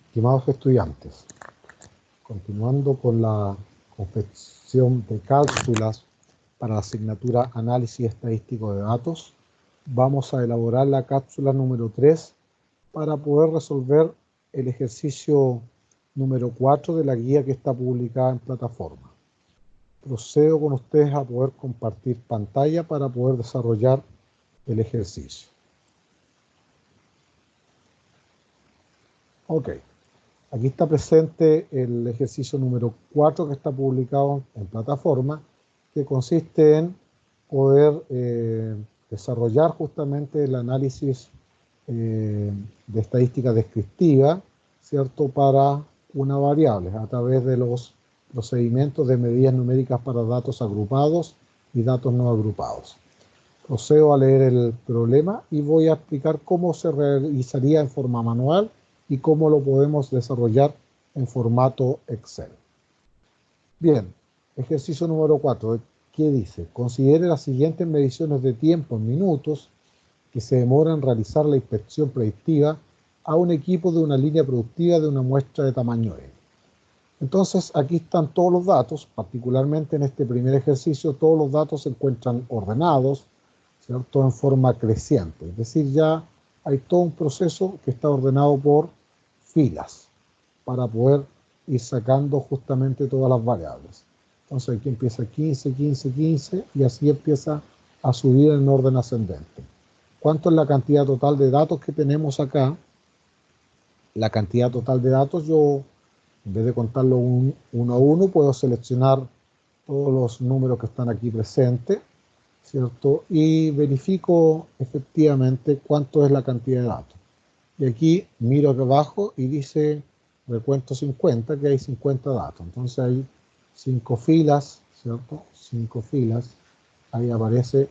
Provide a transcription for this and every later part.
Estimados estudiantes, continuando con la confección de cápsulas para la asignatura Análisis Estadístico de Datos, vamos a elaborar la cápsula número 3 para poder resolver el ejercicio número 4 de la guía que está publicada en plataforma. Procedo con ustedes a poder compartir pantalla para poder desarrollar el ejercicio. Ok. Aquí está presente el ejercicio número 4 que está publicado en plataforma, que consiste en poder desarrollar justamente el análisis de estadística descriptiva, ¿cierto?, para una variable a través de los procedimientos de medidas numéricas para datos agrupados y datos no agrupados. Procedo a leer el problema y voy a explicar cómo se realizaría en forma manual y cómo lo podemos desarrollar en formato Excel. Bien, ejercicio número 4. ¿Qué dice? Considere las siguientes mediciones de tiempo en minutos que se demora en realizar la inspección predictiva a un equipo de una línea productiva de una muestra de tamaño N. Entonces, aquí están todos los datos, particularmente en este primer ejercicio, todos los datos se encuentran ordenados, ¿cierto?, en forma creciente. Es decir, ya hay todo un proceso que está ordenado por filas para poder ir sacando justamente todas las variables. Entonces aquí empieza 15, 15, 15 y así empieza a subir en orden ascendente. ¿Cuánto es la cantidad total de datos que tenemos acá? La cantidad total de datos, yo en vez de contarlo uno a uno, puedo seleccionar todos los números que están aquí presentes, ¿cierto? Y verifico efectivamente cuánto es la cantidad de datos. Y aquí miro aquí abajo y dice recuento 50, que hay 50 datos. Entonces hay 5 filas, ¿cierto? 5 filas. Ahí aparece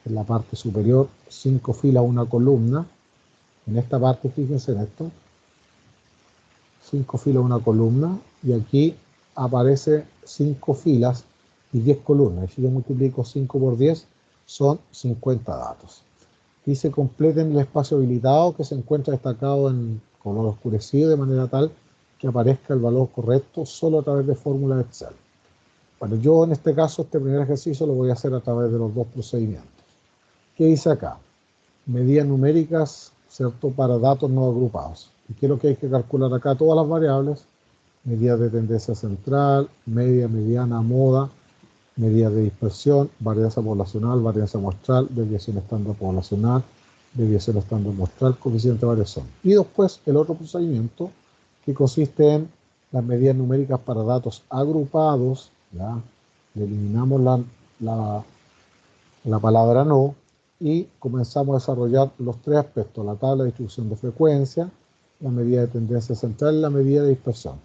en la parte superior 5 filas, una columna. En esta parte, fíjense en esto. 5 filas, una columna. Y aquí aparece 5 filas y 10 columnas. Y si yo multiplico 5 por 10, son 50 datos. Dice completen el espacio habilitado que se encuentra destacado en color oscurecido de manera tal que aparezca el valor correcto solo a través de fórmula de Excel. Bueno, yo en este caso, este primer ejercicio lo voy a hacer a través de los dos procedimientos. ¿Qué dice acá? Medidas numéricas, ¿cierto?, para datos no agrupados. ¿Y qué es lo que hay que calcular acá? Todas las variables, medidas de tendencia central, media, mediana, moda, medidas de dispersión, varianza poblacional, varianza muestral, desviación estándar poblacional, desviación estándar muestral, coeficiente de variación. Y después el otro procedimiento que consiste en las medidas numéricas para datos agrupados, ¿ya? Le eliminamos la palabra no y comenzamos a desarrollar los tres aspectos, la tabla de distribución de frecuencia, la medida de tendencia central y la medida de dispersión.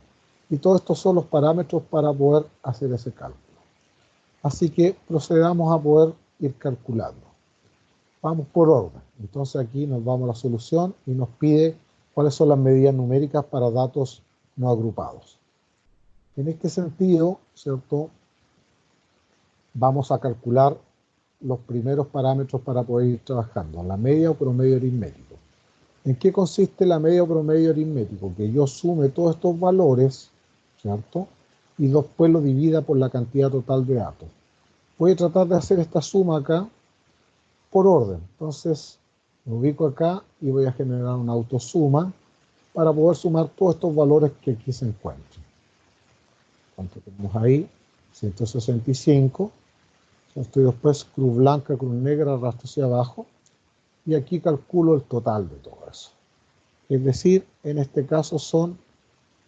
Y todos estos son los parámetros para poder hacer ese cálculo. Así que procedamos a poder ir calculando. Vamos por orden. Entonces aquí nos vamos a la solución y nos pide cuáles son las medidas numéricas para datos no agrupados. En este sentido, ¿cierto?, vamos a calcular los primeros parámetros para poder ir trabajando, la media o promedio aritmético. ¿En qué consiste la media o promedio aritmético? Que yo sume todos estos valores, ¿cierto?, y después lo divida por la cantidad total de datos. Voy a tratar de hacer esta suma acá por orden. Entonces me ubico acá y voy a generar una autosuma para poder sumar todos estos valores que aquí se encuentran. ¿Cuánto tenemos ahí? 165. Estoy después cruz blanca, cruz negra, arrastro hacia abajo. Y aquí calculo el total de todo eso. Es decir, en este caso son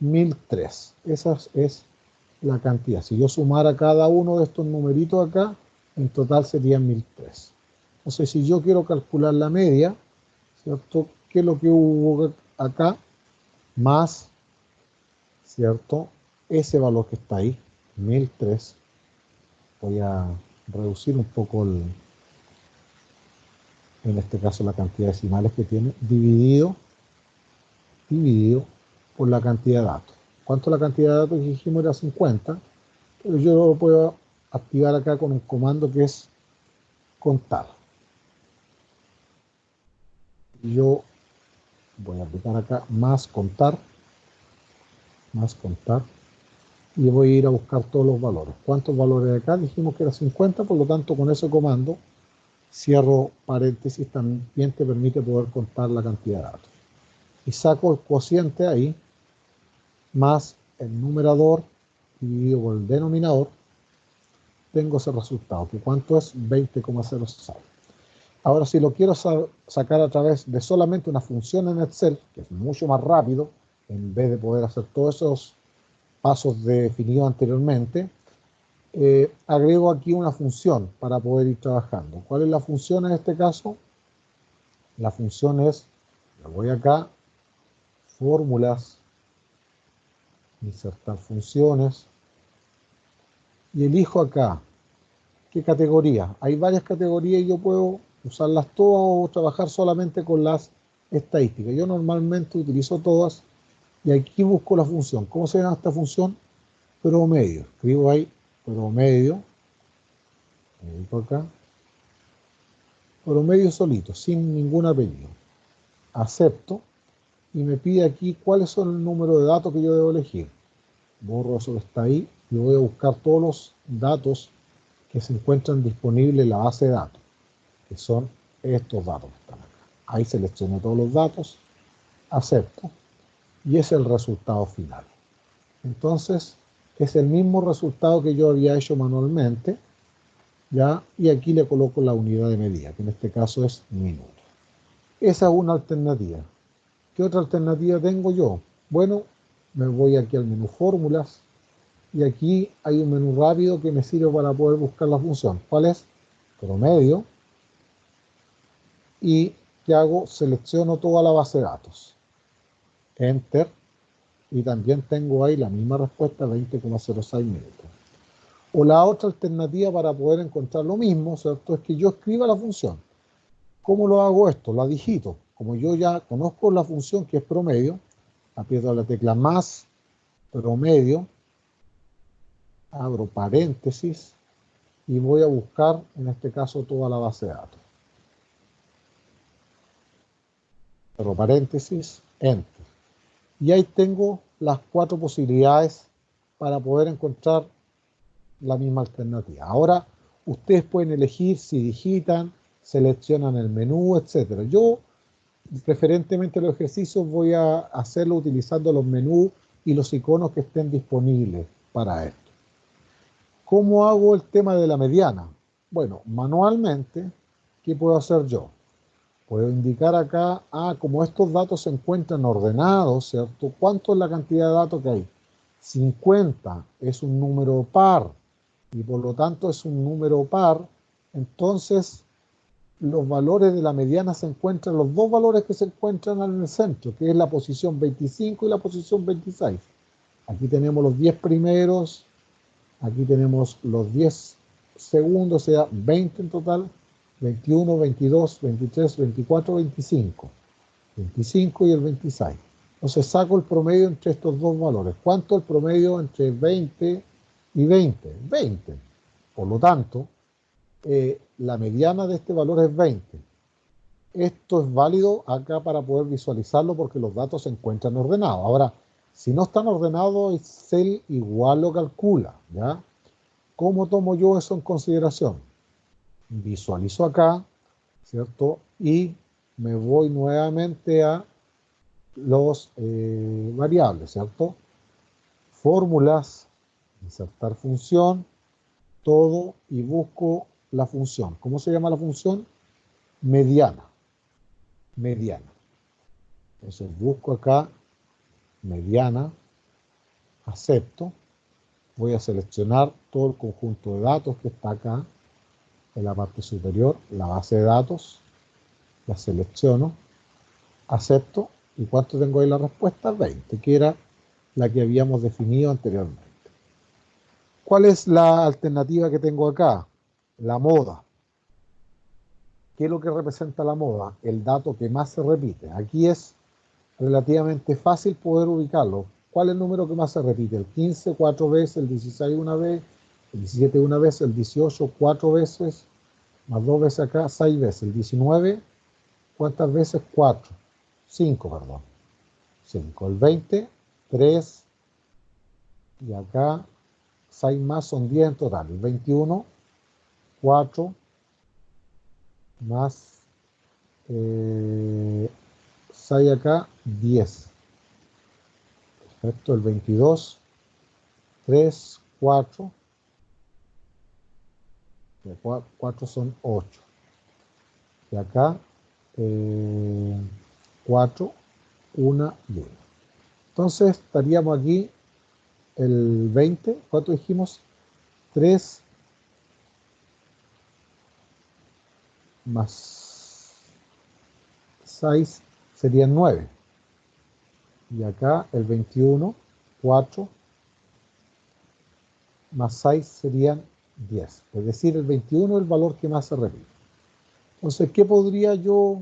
1003. Esa es la cantidad. Si yo sumara cada uno de estos numeritos acá, en total serían 1003. Entonces, si yo quiero calcular la media, ¿cierto?, ¿qué es lo que hubo acá? Más, ¿cierto?, ese valor que está ahí, 1003. Voy a reducir un poco, en este caso, la cantidad de decimales que tiene, dividido por la cantidad de datos. ¿Cuánto es la cantidad de datos que dijimos? Era 50. Pero yo lo puedo activar acá con un comando que es contar. Yo voy a aplicar acá más contar más contar, y voy a ir a buscar todos los valores. ¿Cuántos valores de acá? Dijimos que era 50, por lo tanto con ese comando cierro paréntesis, también te permite poder contar la cantidad de datos. Y saco el cociente ahí, más el numerador dividido por el denominador, tengo ese resultado, que ¿cuánto es? 20,06. Ahora, si lo quiero sacar a través de solamente una función en Excel, que es mucho más rápido, en vez de poder hacer todos esos pasos definidos anteriormente, agrego aquí una función para poder ir trabajando. ¿Cuál es la función en este caso? La función es, le voy acá, fórmulas, insertar funciones, y elijo acá, ¿qué categoría? Hay varias categorías y yo puedo usarlas todas o trabajar solamente con las estadísticas. Yo normalmente utilizo todas y aquí busco la función. ¿Cómo se llama esta función? Promedio. Escribo ahí promedio. Edito acá. Promedio solito, sin ningún apellido. Acepto y me pide aquí cuáles son el número de datos que yo debo elegir. Borro eso que está ahí y voy a buscar todos los datos que se encuentran disponibles en la base de datos, que son estos datos que están acá. Ahí selecciono todos los datos, acepto y es el resultado final. Entonces es el mismo resultado que yo había hecho manualmente, ¿ya? Y aquí le coloco la unidad de medida, que en este caso es minuto. Esa es una alternativa. ¿Qué otra alternativa tengo yo? Bueno, me voy aquí al menú fórmulas y aquí hay un menú rápido que me sirve para poder buscar la función. ¿Cuál es? Promedio. Y ¿qué hago? Selecciono toda la base de datos. Enter. Y también tengo ahí la misma respuesta, 20,06 minutos. O la otra alternativa para poder encontrar lo mismo, ¿cierto? Es que yo escriba la función. ¿Cómo lo hago esto? La digito. Como yo ya conozco la función que es promedio, aprieto la tecla más, promedio, abro paréntesis y voy a buscar, en este caso, toda la base de datos. Abro paréntesis, enter. Y ahí tengo las 4 posibilidades para poder encontrar la misma alternativa. Ahora, ustedes pueden elegir si digitan, seleccionan el menú, etc. Yo, preferentemente los ejercicios, voy a hacerlo utilizando los menús y los iconos que estén disponibles para esto. ¿Cómo hago el tema de la mediana? Bueno, manualmente, ¿qué puedo hacer yo? Puedo indicar acá, como estos datos se encuentran ordenados, ¿cierto? ¿Cuánto es la cantidad de datos que hay? 50 es un número par y por lo tanto es un número par. Entonces, los valores de la mediana se encuentran, los dos valores que se encuentran en el centro, que es la posición 25 y la posición 26. Aquí tenemos los 10 primeros, aquí tenemos los 10 segundos, o sea, 20 en total, 21, 22, 23, 24, 25. 25 y el 26. Entonces saco el promedio entre estos dos valores. ¿Cuánto es el promedio entre 20 y 20? 20. Por lo tanto, la mediana de este valor es 20. Esto es válido acá para poder visualizarlo porque los datos se encuentran ordenados. Ahora, si no están ordenados, Excel igual lo calcula, ¿ya? ¿Cómo tomo yo eso en consideración? Visualizo acá, ¿cierto? Y me voy nuevamente a los variables, ¿cierto? Fórmulas, insertar función, todo y busco la función. ¿Cómo se llama la función? Mediana. Mediana. Entonces busco acá mediana, acepto, voy a seleccionar todo el conjunto de datos que está acá en la parte superior, la base de datos, la selecciono, acepto, ¿y cuánto tengo ahí la respuesta? 20, que era la que habíamos definido anteriormente. ¿Cuál es la alternativa que tengo acá? La moda. ¿Qué es lo que representa la moda? El dato que más se repite. Aquí es relativamente fácil poder ubicarlo. ¿Cuál es el número que más se repite? El 15 4 veces, el 16 una vez, el 17 una vez, el 18 4 veces, más 2 veces acá, 6 veces. El 19, ¿cuántas veces? 4. 5, perdón. 5. El 20, 3, Y acá 6 más son 10 en total. 21, 4 más 6 acá, 10. Perfecto, el 22, 3, 4. 4 son 8. Y acá 4, 1 y 1. Entonces estaríamos aquí el 20. ¿Cuánto dijimos? 3 más 6 serían 9. Y acá el 21, 4 más 6 serían 10. Es decir, el 21 es el valor que más se repite. Entonces, ¿qué podría yo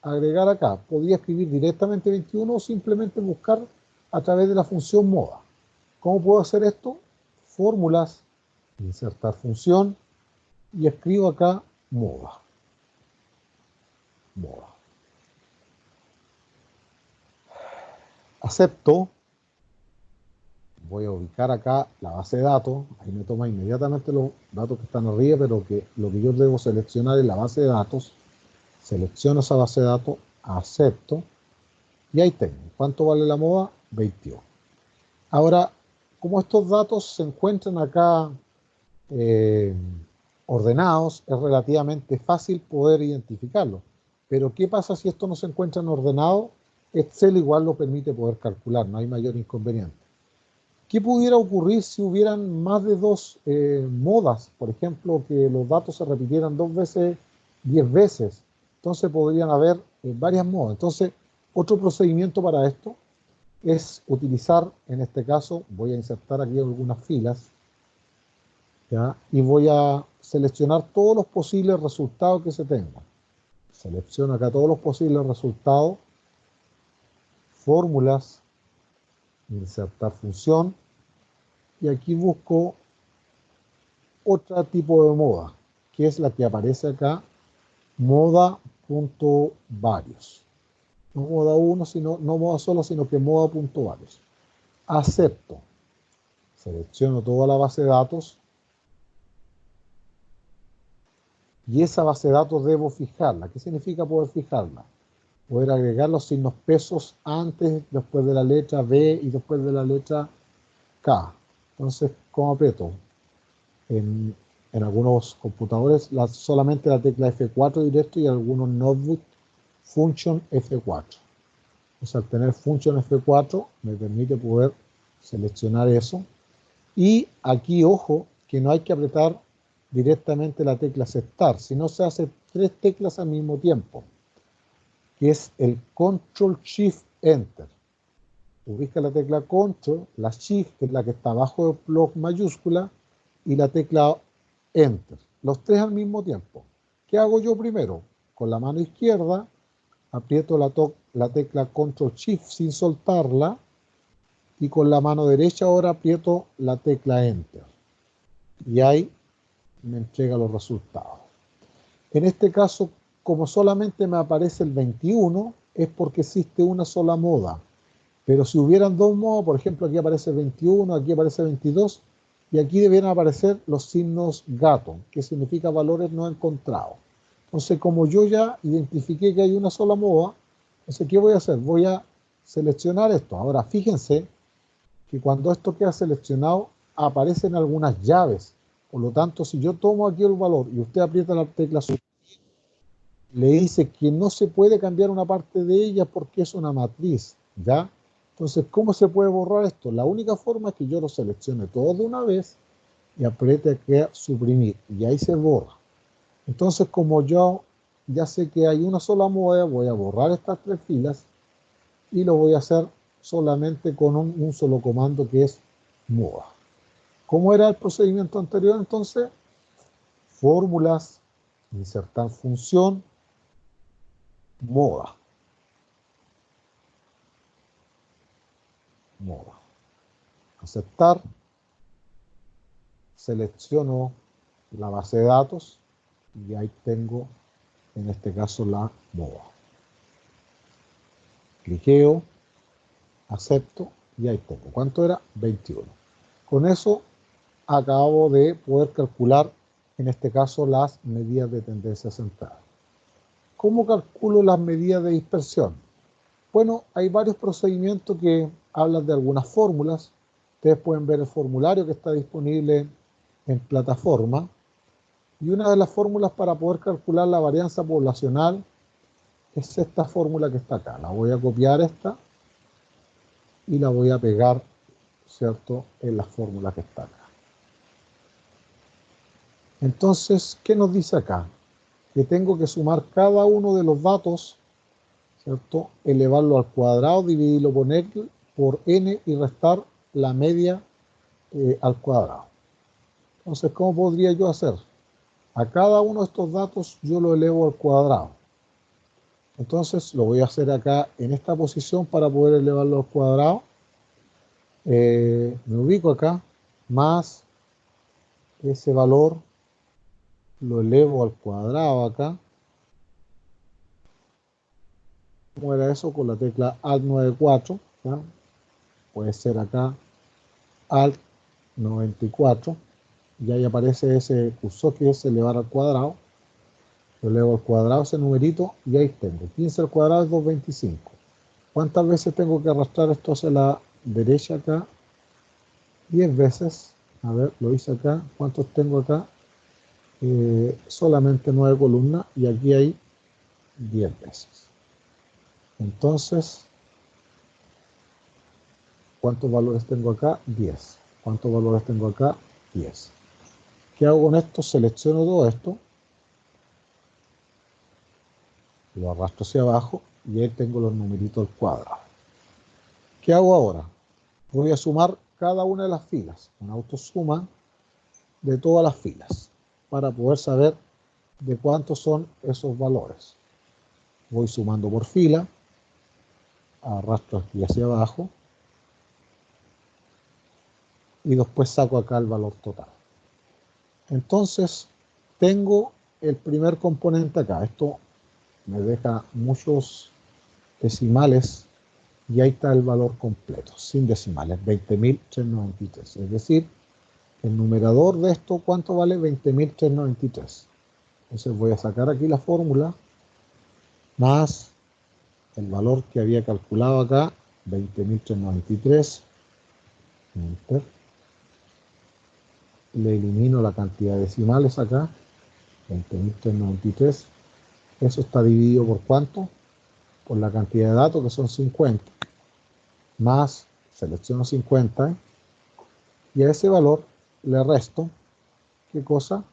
agregar acá? Podría escribir directamente 21 o simplemente buscar a través de la función moda. ¿Cómo puedo hacer esto? Fórmulas, insertar función y escribo acá moda. Moda. Acepto. Voy a ubicar acá la base de datos. Ahí me toma inmediatamente los datos que están arriba, pero que lo que yo debo seleccionar es la base de datos. Selecciono esa base de datos, acepto y ahí tengo. ¿Cuánto vale la moda? 21. Ahora, como estos datos se encuentran acá eh, ordenados, es relativamente fácil poder identificarlos. Pero ¿qué pasa si esto no se encuentra ordenado? Excel igual lo permite poder calcular, no hay mayor inconveniente. ¿Qué pudiera ocurrir si hubieran más de dos modas? Por ejemplo, que los datos se repitieran 2 veces, 10 veces. Entonces podrían haber varias modas. Entonces, otro procedimiento para esto es utilizar, en este caso, voy a insertar aquí algunas filas, ¿ya? Y voy a seleccionar todos los posibles resultados que se tengan. Selecciono acá todos los posibles resultados, fórmulas, insertar función, y aquí busco otro tipo de moda, que es la que aparece acá, moda.varios. No moda 1, sino, no moda solo, sino que moda.varios. Acepto. Selecciono toda la base de datos y esa base de datos debo fijarla. ¿Qué significa poder fijarla? Poder agregar los signos pesos antes, después de la letra B y después de la letra K. Entonces, ¿cómo aprieto? En algunos computadores solamente la tecla F4 directo y algunos notebook function F4. Entonces, al tener function F4 me permite poder seleccionar eso. Y aquí, ojo, que no hay que apretar directamente la tecla aceptar, sino se hace 3 teclas al mismo tiempo, que es el Control Shift Enter. Ubica la tecla Control, la Shift, que es la que está abajo del bloc mayúscula, y la tecla Enter. Los 3 al mismo tiempo. ¿Qué hago yo primero? Con la mano izquierda aprieto la tecla Control Shift sin soltarla y con la mano derecha ahora aprieto la tecla Enter. Y ahí me entrega los resultados. En este caso, como solamente me aparece el 21, es porque existe una sola moda. Pero si hubieran 2 modas, por ejemplo, aquí aparece 21, aquí aparece 22, y aquí debieran aparecer los signos gato, que significa valores no encontrados. Entonces, como yo ya identifiqué que hay una sola moda, entonces, ¿qué voy a hacer? Voy a seleccionar esto. Ahora, fíjense que cuando esto queda seleccionado, aparecen algunas llaves. Por lo tanto, si yo tomo aquí el valor y usted aprieta la tecla le dice que no se puede cambiar una parte de ella porque es una matriz, ¿ya? Entonces, ¿cómo se puede borrar esto? La única forma es que yo lo seleccione todo de una vez y apriete aquí a suprimir y ahí se borra. Entonces, como yo ya sé que hay una sola moda, voy a borrar estas 3 filas y lo voy a hacer solamente con un solo comando que es moda. ¿Cómo era el procedimiento anterior entonces? Fórmulas, insertar función, moda. Moda. Aceptar, selecciono la base de datos y ahí tengo en este caso la moda. Cliqueo, acepto y ahí tengo. ¿Cuánto era? 21. Con eso acabo de poder calcular, en este caso, las medidas de tendencia central. ¿Cómo calculo las medidas de dispersión? Bueno, hay varios procedimientos que hablan de algunas fórmulas. Ustedes pueden ver el formulario que está disponible en plataforma. Y una de las fórmulas para poder calcular la varianza poblacional es esta fórmula que está acá. La voy a copiar esta y la voy a pegar, ¿cierto?, en la fórmula que está acá. Entonces, ¿qué nos dice acá? Que tengo que sumar cada uno de los datos, ¿cierto?, elevarlo al cuadrado, dividirlo por n y restar la media al cuadrado. Entonces, ¿cómo podría yo hacer? A cada uno de estos datos yo lo elevo al cuadrado. Entonces, lo voy a hacer acá en esta posición para poder elevarlo al cuadrado. Me ubico acá, más ese valor lo elevo al cuadrado acá. ¿Cómo era eso? Con la tecla Alt 94, ¿ya? Puede ser acá Alt 94, y ahí aparece ese cursor que es elevar al cuadrado. Lo elevo al cuadrado ese numerito y ahí tengo. 15 al cuadrado es 225. ¿Cuántas veces tengo que arrastrar esto hacia la derecha acá? 10 veces. A ver, lo hice acá. ¿Cuántos tengo acá? Solamente 9 columnas y aquí hay 10 veces. Entonces, ¿cuántos valores tengo acá? 10. ¿Cuántos valores tengo acá? 10. ¿Qué hago con esto? Selecciono todo esto, lo arrastro hacia abajo y ahí tengo los numeritos al cuadrado. ¿Qué hago ahora? Voy a sumar cada una de las filas, una autosuma de todas las filas, para poder saber de cuántos son esos valores. Voy sumando por fila, arrastro aquí hacia abajo y después saco acá el valor total. Entonces, tengo el primer componente acá. Esto me deja muchos decimales y ahí está el valor completo, sin decimales, 20.393. Es decir, el numerador de esto, ¿cuánto vale? 20.393. Entonces voy a sacar aquí la fórmula más el valor que había calculado acá, 20.393. Enter. Le elimino la cantidad de decimales acá, 20.393. Eso está dividido por ¿cuánto? Por la cantidad de datos, que son 50. Más, selecciono 50, y a ese valor le resto, ¿qué cosa?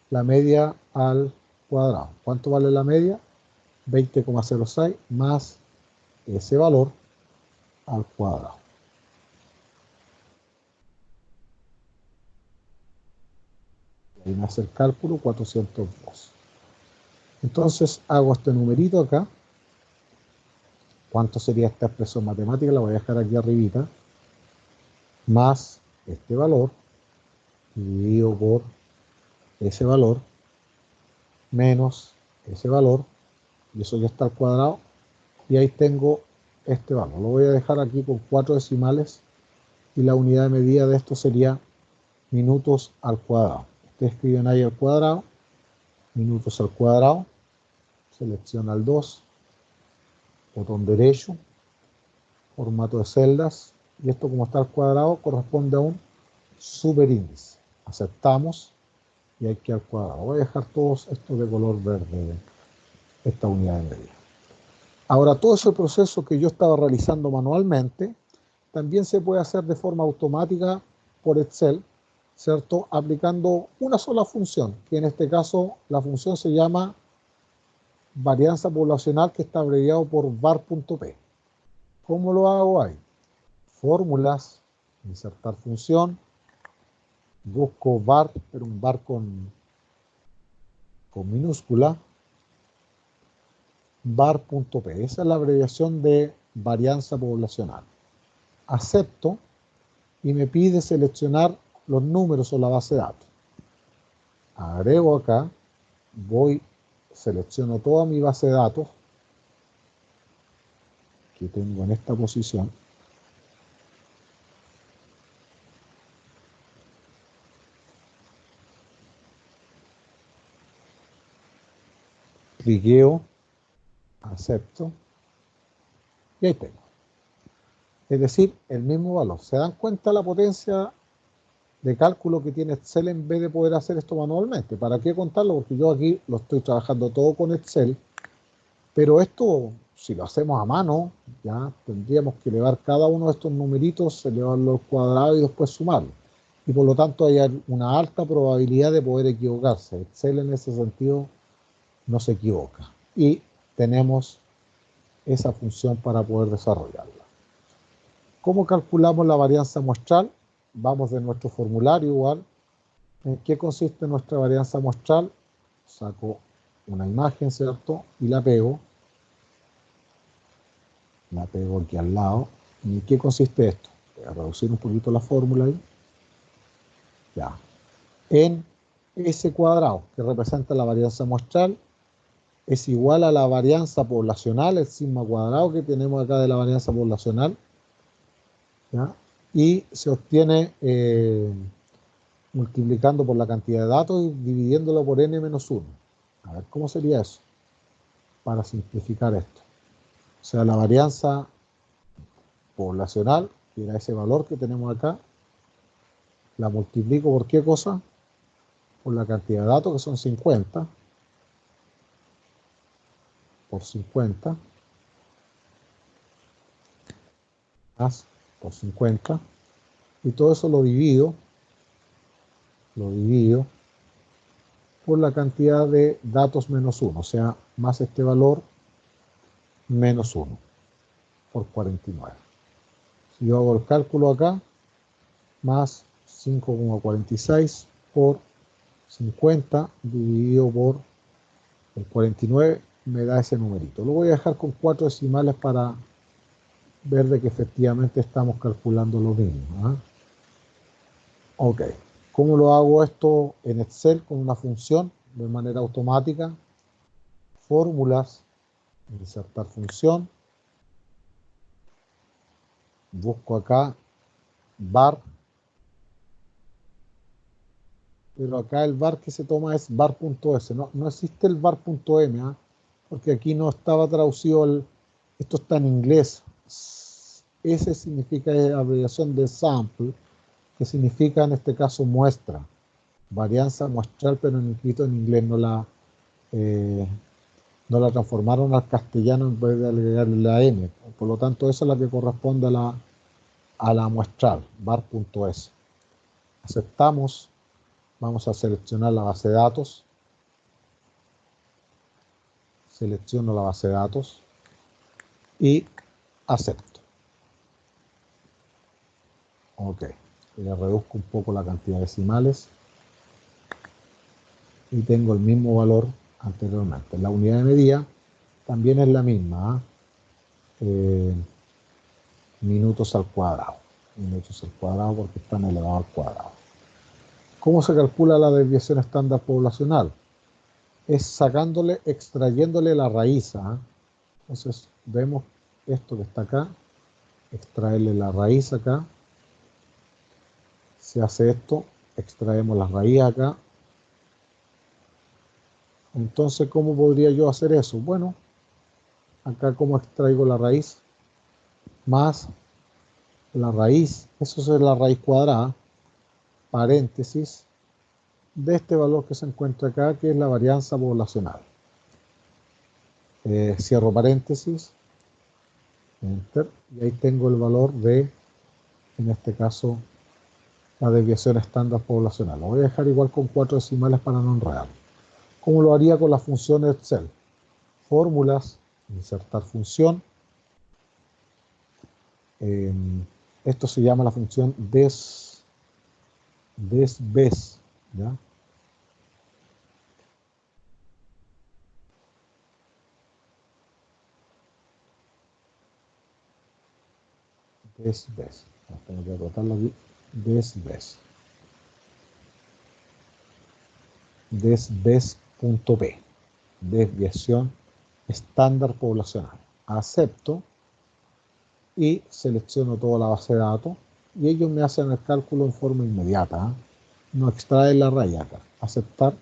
La media al cuadrado. ¿Cuánto vale la media? 20,06 más ese valor al cuadrado. Ahí me hace el cálculo 402. Entonces hago este numerito acá. ¿Cuánto sería esta expresión matemática? La voy a dejar aquí arribita. Más este valor dividido por ese valor menos ese valor, y eso ya está al cuadrado, y ahí tengo este valor. Lo voy a dejar aquí con 4 decimales y la unidad de medida de esto sería minutos al cuadrado. Ustedes escriben ahí al cuadrado, minutos al cuadrado, selecciona el 2, botón derecho, formato de celdas, y esto como está al cuadrado corresponde a un superíndice. Aceptamos y hay que al cuadrado. Voy a dejar todos estos de color verde, esta unidad de medida. Ahora, todo ese proceso que yo estaba realizando manualmente, también se puede hacer de forma automática por Excel, ¿cierto? Aplicando una sola función, que en este caso la función se llama varianza poblacional, que está abreviado por var.p. ¿Cómo lo hago ahí? Fórmulas, insertar función, busco var, pero un var con minúscula, var.p. Esa es la abreviación de varianza poblacional. Acepto y me pide seleccionar los números o la base de datos. Agrego acá, selecciono toda mi base de datos que tengo en esta posición. cliqueo, acepto, y ahí tengo. Es decir, el mismo valor. ¿Se dan cuenta la potencia de cálculo que tiene Excel en vez de poder hacer esto manualmente? ¿Para qué contarlo? Porque yo aquí lo estoy trabajando todo con Excel, pero esto, si lo hacemos a mano, ya tendríamos que elevar cada uno de estos numeritos, elevarlo al cuadrado y después sumarlo. Y por lo tanto hay una alta probabilidad de poder equivocarse. Excel en ese sentido no se equivoca. Y tenemos esa función para poder desarrollarla. ¿Cómo calculamos la varianza muestral? Vamos de nuestro formulario igual. ¿En qué consiste nuestra varianza muestral? Saco una imagen, ¿cierto? Y la pego. La pego aquí al lado. ¿Y en qué consiste esto? Voy a reducir un poquito la fórmula ahí. Ya. En S cuadrado, que representa la varianza muestral, es igual a la varianza poblacional, el sigma cuadrado que tenemos acá de la varianza poblacional, ¿ya? Y se obtiene multiplicando por la cantidad de datos y dividiéndolo por n menos 1. A ver, ¿cómo sería eso? Para simplificar esto. O sea, la varianza poblacional, que era ese valor que tenemos acá, la multiplico por ¿qué cosa? Por la cantidad de datos, que son 50, por 50, más por 50, y todo eso lo divido por la cantidad de datos menos 1, o sea, más este valor menos 1, por 49. Si yo hago el cálculo acá, más 5,46 por 50 dividido por el 49, me da ese numerito. Lo voy a dejar con 4 decimales para ver de que efectivamente estamos calculando lo mismo, ¿eh? Ok. ¿Cómo lo hago esto en Excel? Con una función de manera automática. Fórmulas, insertar función. Busco acá var. Pero acá el var que se toma es var.s. No existe el var.m, ¿eh? Porque aquí no estaba traducido esto está en inglés. S significa abreviación de sample, que significa en este caso muestra. Varianza muestral, pero escrito en inglés, no la transformaron al castellano en vez de agregarle la M. Por lo tanto, esa es la que corresponde a la muestral, var.s. Aceptamos, vamos a seleccionar la base de datos. Selecciono la base de datos y acepto. Ok, le reduzco un poco la cantidad de decimales y tengo el mismo valor anteriormente. La unidad de medida también es la misma, minutos al cuadrado. Minutos al cuadrado porque están elevados al cuadrado. ¿Cómo se calcula la desviación estándar poblacional? Es sacándole, extrayéndole la raíz. Entonces vemos esto que está acá, extraerle la raíz acá. Se hace esto, extraemos la raíz acá. Entonces, ¿cómo podría yo hacer eso? Bueno, acá cómo extraigo la raíz, más la raíz, eso es la raíz cuadrada, paréntesis, de este valor que se encuentra acá, que es la varianza poblacional. Cierro paréntesis, enter, y ahí tengo el valor de, en este caso, la desviación estándar poblacional. Lo voy a dejar igual con 4 decimales para no enredar. ¿Cómo lo haría con la función Excel? Fórmulas, insertar función. Esto se llama la función desves, ¿ya? Desves. Tengo que anotarlo aquí. Desves. Desves.p. Desviación estándar poblacional. Acepto y selecciono toda la base de datos y ellos me hacen el cálculo en forma inmediata. No extraen la raíz acá. Aceptar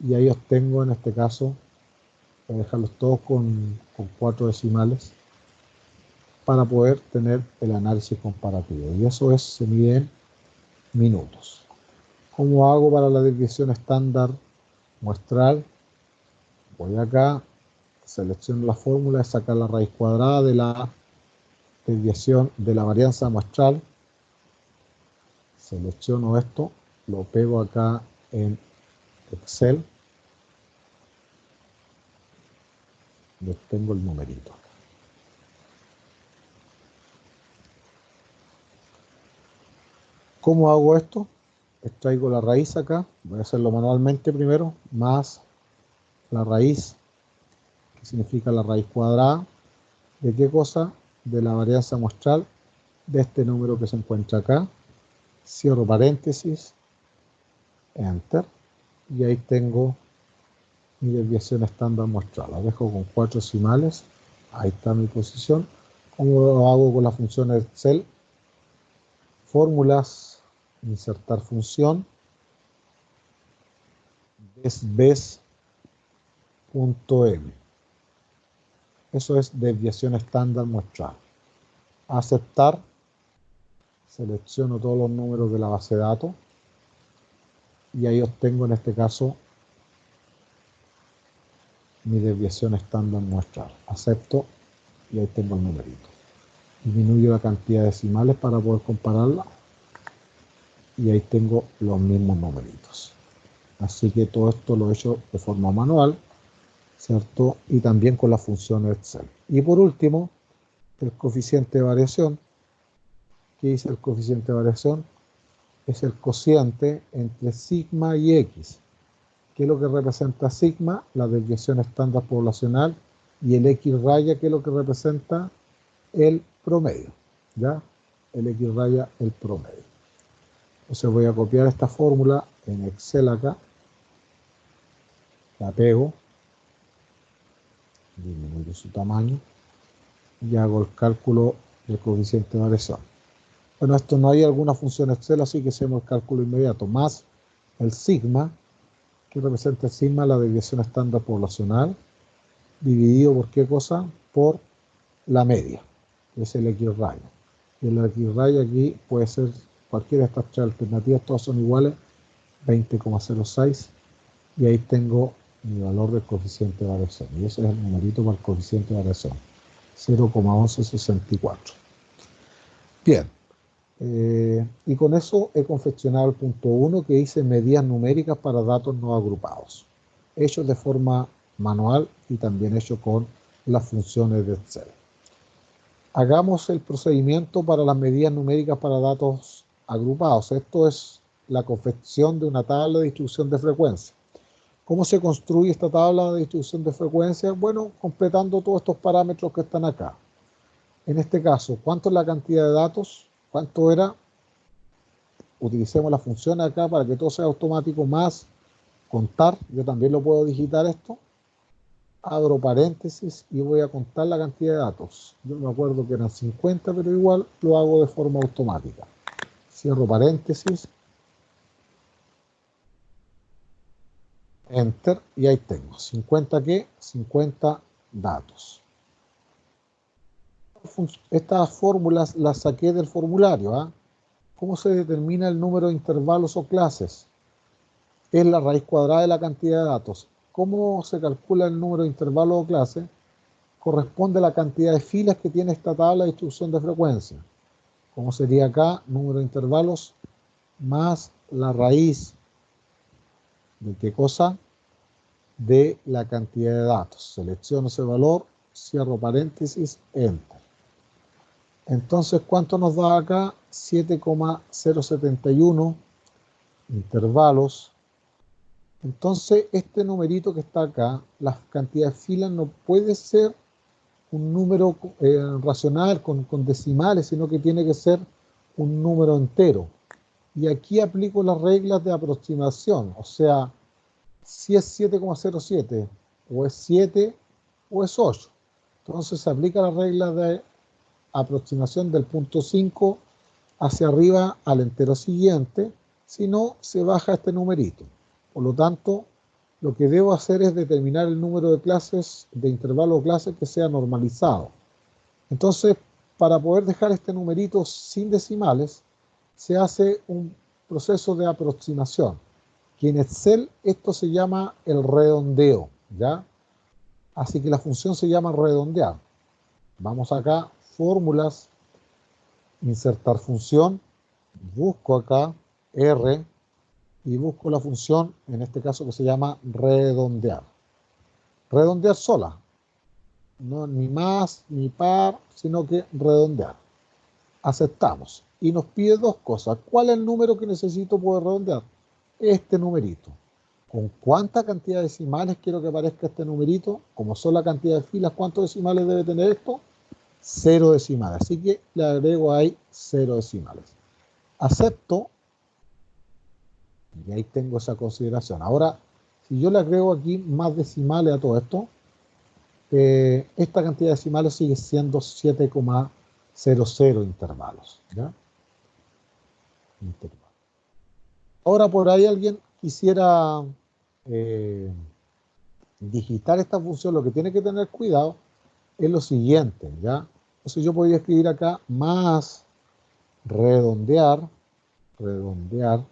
y ahí obtengo en este caso Voy a dejarlos todos con 4 decimales para poder tener el análisis comparativo. Y eso se mide en minutos. ¿Cómo hago para la desviación estándar muestral? Voy acá, selecciono la fórmula de sacar la raíz cuadrada de la desviación de la varianza muestral. Selecciono esto, lo pego acá en Excel. Les tengo el numerito. ¿Cómo hago esto? Extraigo la raíz acá, voy a hacerlo manualmente primero, más la raíz, que significa la raíz cuadrada, ¿de qué cosa? De la varianza muestral de este número que se encuentra acá. Cierro paréntesis, Enter, y ahí tengo mi desviación estándar muestral. La dejo con 4 decimales, ahí está mi posición. ¿Cómo lo hago con la función Excel? Fórmulas, insertar función, desves.m. Eso es desviación estándar muestral. Aceptar, selecciono todos los números de la base de datos y ahí obtengo en este caso mi desviación estándar muestral. Acepto y ahí tengo el numerito. Disminuyo la cantidad de decimales para poder compararla y ahí tengo los mismos numeritos. Así que todo esto lo he hecho de forma manual, ¿cierto? Y también con la función Excel. Y por último, el coeficiente de variación. ¿Qué dice el coeficiente de variación? Es el cociente entre sigma y x. ¿Qué es lo que representa sigma? La desviación estándar poblacional, y el x raya, ¿qué es lo que representa? El promedio, ¿ya? El x raya, el promedio. Entonces voy a copiar esta fórmula en Excel acá, la pego, disminuyo su tamaño y hago el cálculo del coeficiente de variación. Bueno, esto no hay alguna función Excel, así que hacemos el cálculo inmediato, más el sigma, que representa el sigma, la desviación estándar poblacional, dividido por qué cosa? Por la media, que es el X raya. Y el X raya aquí puede ser cualquiera de estas 3 alternativas, todas son iguales, 20,06, y ahí tengo mi valor del coeficiente de variación. Y ese es el numerito para el coeficiente de variación, 0,1164. Bien. Y con eso he confeccionado el punto 1, que dice medidas numéricas para datos no agrupados, hechos de forma manual y también hecho con las funciones de Excel. Hagamos el procedimiento para las medidas numéricas para datos agrupados. Esto es la confección de una tabla de distribución de frecuencia. ¿Cómo se construye esta tabla de distribución de frecuencia? Bueno, completando todos estos parámetros que están acá. En este caso, ¿cuánto es la cantidad de datos? ¿Cuánto era? Utilicemos la función acá para que todo sea automático, más contar. Yo también lo puedo digitar esto. Abro paréntesis y voy a contar la cantidad de datos. Yo me acuerdo que eran 50, pero igual lo hago de forma automática. Cierro paréntesis. Enter. Y ahí tengo. 50 ¿qué? 50 datos. Estas fórmulas las saqué del formulario, ¿ah? ¿Cómo se determina el número de intervalos o clases? Es la raíz cuadrada de la cantidad de datos. ¿Cómo se calcula el número de intervalos o clases? Corresponde a la cantidad de filas que tiene esta tabla de distribución de frecuencia. ¿Cómo sería acá? Número de intervalos más la raíz de qué cosa? De la cantidad de datos. Selecciono ese valor, cierro paréntesis, enter. Entonces, ¿cuánto nos da acá? 7,071 intervalos. Entonces, este numerito que está acá, la cantidad de filas no puede ser un número racional con decimales, sino que tiene que ser un número entero. Y aquí aplico las reglas de aproximación, o sea, si es 7,07, o es 7, o es 8. Entonces se aplica la regla de aproximación del punto 5 hacia arriba al entero siguiente, si no, se baja este numerito. Por lo tanto, lo que debo hacer es determinar el número de clases, de intervalo de clases que sea normalizado. Entonces, para poder dejar este numerito sin decimales, se hace un proceso de aproximación, que en Excel esto se llama el redondeo, ¿ya? Así que la función se llama redondear. Vamos acá, fórmulas, insertar función, busco acá R y busco la función, en este caso que se llama redondear. Redondear sola, no ni más ni par, sino que redondear. Aceptamos y nos pide dos cosas. ¿Cuál es el número que necesito poder redondear? Este numerito. ¿Con cuánta cantidad de decimales quiero que aparezca este numerito? Como son la cantidad de filas, ¿cuántos decimales debe tener esto? 0 decimales. Así que le agrego ahí 0 decimales. Acepto y ahí tengo esa consideración. Ahora, si yo le agrego aquí más decimales a todo esto, esta cantidad de decimales sigue siendo 7,00 intervalos, ¿ya? Intervalos. Ahora por ahí alguien quisiera digitar esta función, lo que tiene que tener cuidado es lo siguiente, ¿ya? Entonces yo podría escribir acá más redondear, redondear,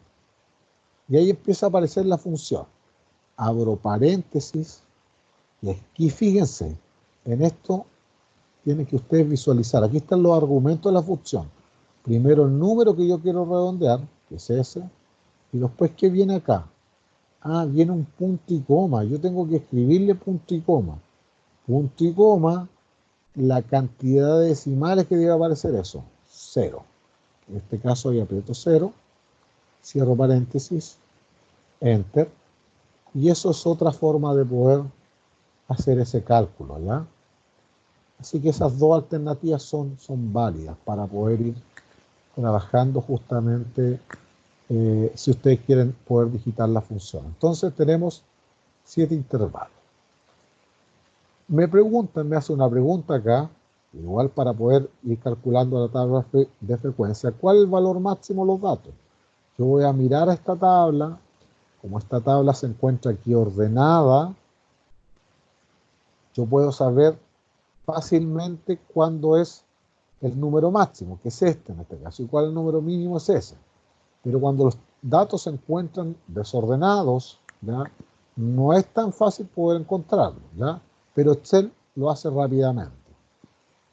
y ahí empieza a aparecer la función. Abro paréntesis, y aquí fíjense, en esto tienen que ustedes visualizar, aquí están los argumentos de la función. Primero el número que yo quiero redondear, que es ese, y después ¿qué viene acá? Ah, viene un punto y coma, yo tengo que escribirle punto y coma. Punto y coma, la cantidad de decimales que debe aparecer eso, 0. En este caso ahí aprieto 0, cierro paréntesis, enter, y eso es otra forma de poder hacer ese cálculo, ¿ya? Así que esas dos alternativas son válidas para poder ir trabajando justamente si ustedes quieren poder digitar la función. Entonces tenemos 7 intervalos. Me preguntan, me hace una pregunta acá, igual para poder ir calculando la tabla de frecuencia, ¿cuál es el valor máximo de los datos? Yo voy a mirar a esta tabla, como esta tabla se encuentra aquí ordenada, yo puedo saber fácilmente cuándo es el número máximo, que es este en este caso, y cuál el número mínimo es ese. Pero cuando los datos se encuentran desordenados, ¿ya? No es tan fácil poder encontrarlo, ¿ya? Pero Excel lo hace rápidamente.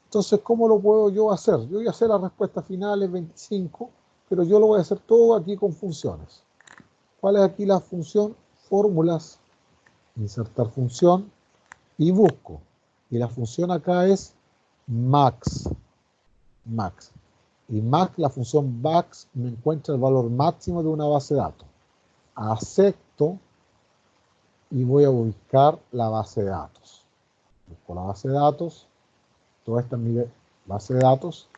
Entonces, ¿cómo lo puedo yo hacer? Yo voy a hacer la respuesta final, es 25, pero yo lo voy a hacer todo aquí con funciones. ¿Cuál es aquí la función? Fórmulas, insertar función y busco. Y la función acá es max. Max. Y max, la función max, me encuentra el valor máximo de una base de datos. Acepto y voy a buscar la base de datos. Busco la base de datos. Toda esta es mi base de datos.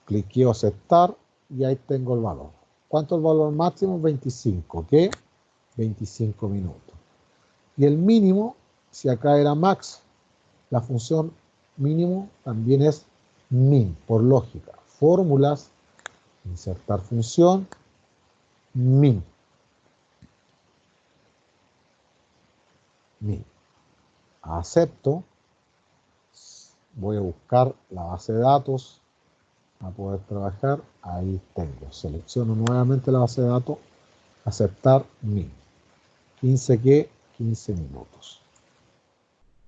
Cliqueo aceptar y ahí tengo el valor. ¿Cuánto es el valor máximo? 25. ¿Qué? 25 minutos. Y el mínimo, si acá era max, la función mínimo también es min, por lógica. Fórmulas, insertar función, min. Min. Acepto. Voy a buscar la base de datos a poder trabajar. Ahí tengo. Selecciono nuevamente la base de datos. Aceptar min. 15 que 15 minutos.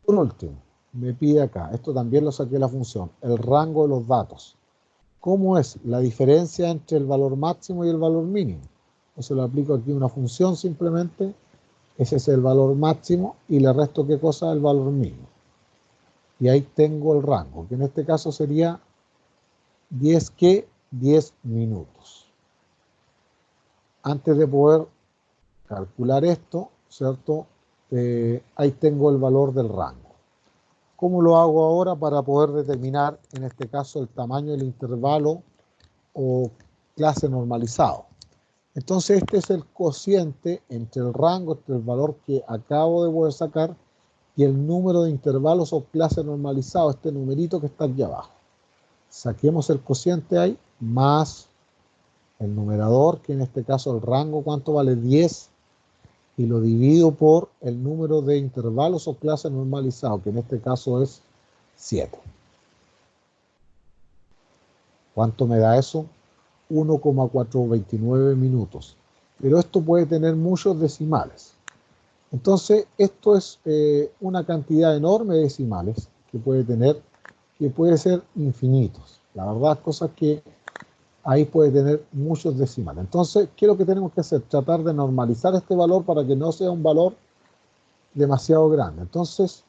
Por último, me pide acá, esto también lo saqué de la función, el rango de los datos. ¿Cómo es la diferencia entre el valor máximo y el valor mínimo? Entonces lo aplico aquí una función simplemente, ese es el valor máximo y le resto qué cosa, el valor mínimo. Y ahí tengo el rango, que en este caso sería 10 que 10 minutos. Antes de poder calcular esto, ¿cierto? Ahí tengo el valor del rango. ¿Cómo lo hago ahora para poder determinar, en este caso, el tamaño del intervalo o clase normalizado? Entonces, este es el cociente entre el rango, entre el valor que acabo de poder sacar y el número de intervalos o clase normalizado, este numerito que está aquí abajo. Saquemos el cociente ahí, más el numerador, que en este caso el rango, ¿cuánto vale? 10. y lo divido por el número de intervalos o clases normalizados, que en este caso es 7. ¿Cuánto me da eso? 1,429 minutos. Pero esto puede tener muchos decimales. Entonces, esto es una cantidad enorme de decimales que puede tener, que puede ser infinitos. La verdad, cosas que ahí puede tener muchos decimales. Entonces, ¿qué es lo que tenemos que hacer? Tratar de normalizar este valor para que no sea un valor demasiado grande. Entonces,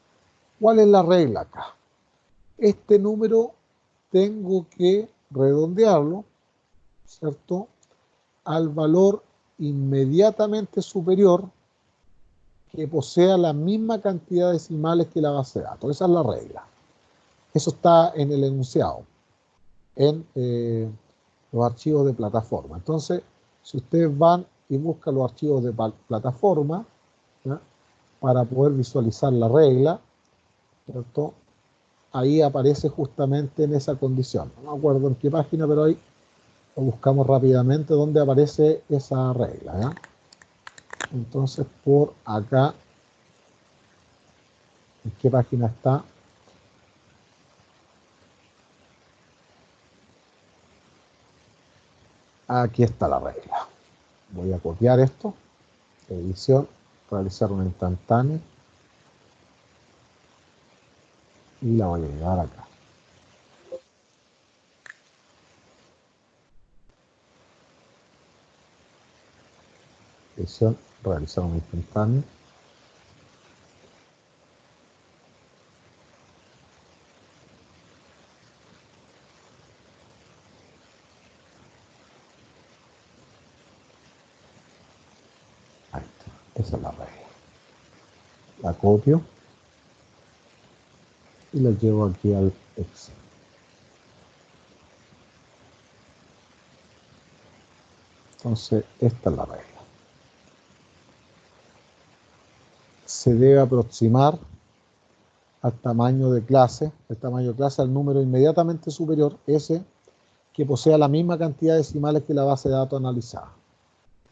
¿cuál es la regla acá? Este número tengo que redondearlo, ¿cierto?, al valor inmediatamente superior que posea la misma cantidad de decimales que la base de datos. Esa es la regla. Eso está en el enunciado, en los archivos de plataforma. Entonces, si ustedes van y buscan los archivos de plataforma, ¿ya?, para poder visualizar la regla, ¿cierto?, ahí aparece justamente en esa condición. No me acuerdo en qué página, pero ahí lo buscamos rápidamente donde aparece esa regla, ¿ya? Entonces, por acá, ¿en qué página está? Aquí está la regla. Voy a copiar esto, edición, realizar una instantánea y la voy a llevar acá. Edición, realizar una instantánea. Ahí está, esa es la regla. La copio y la llevo aquí al Excel. Entonces, esta es la regla. Se debe aproximar al tamaño de clase, al número inmediatamente superior, ese que posea la misma cantidad de decimales que la base de datos analizada.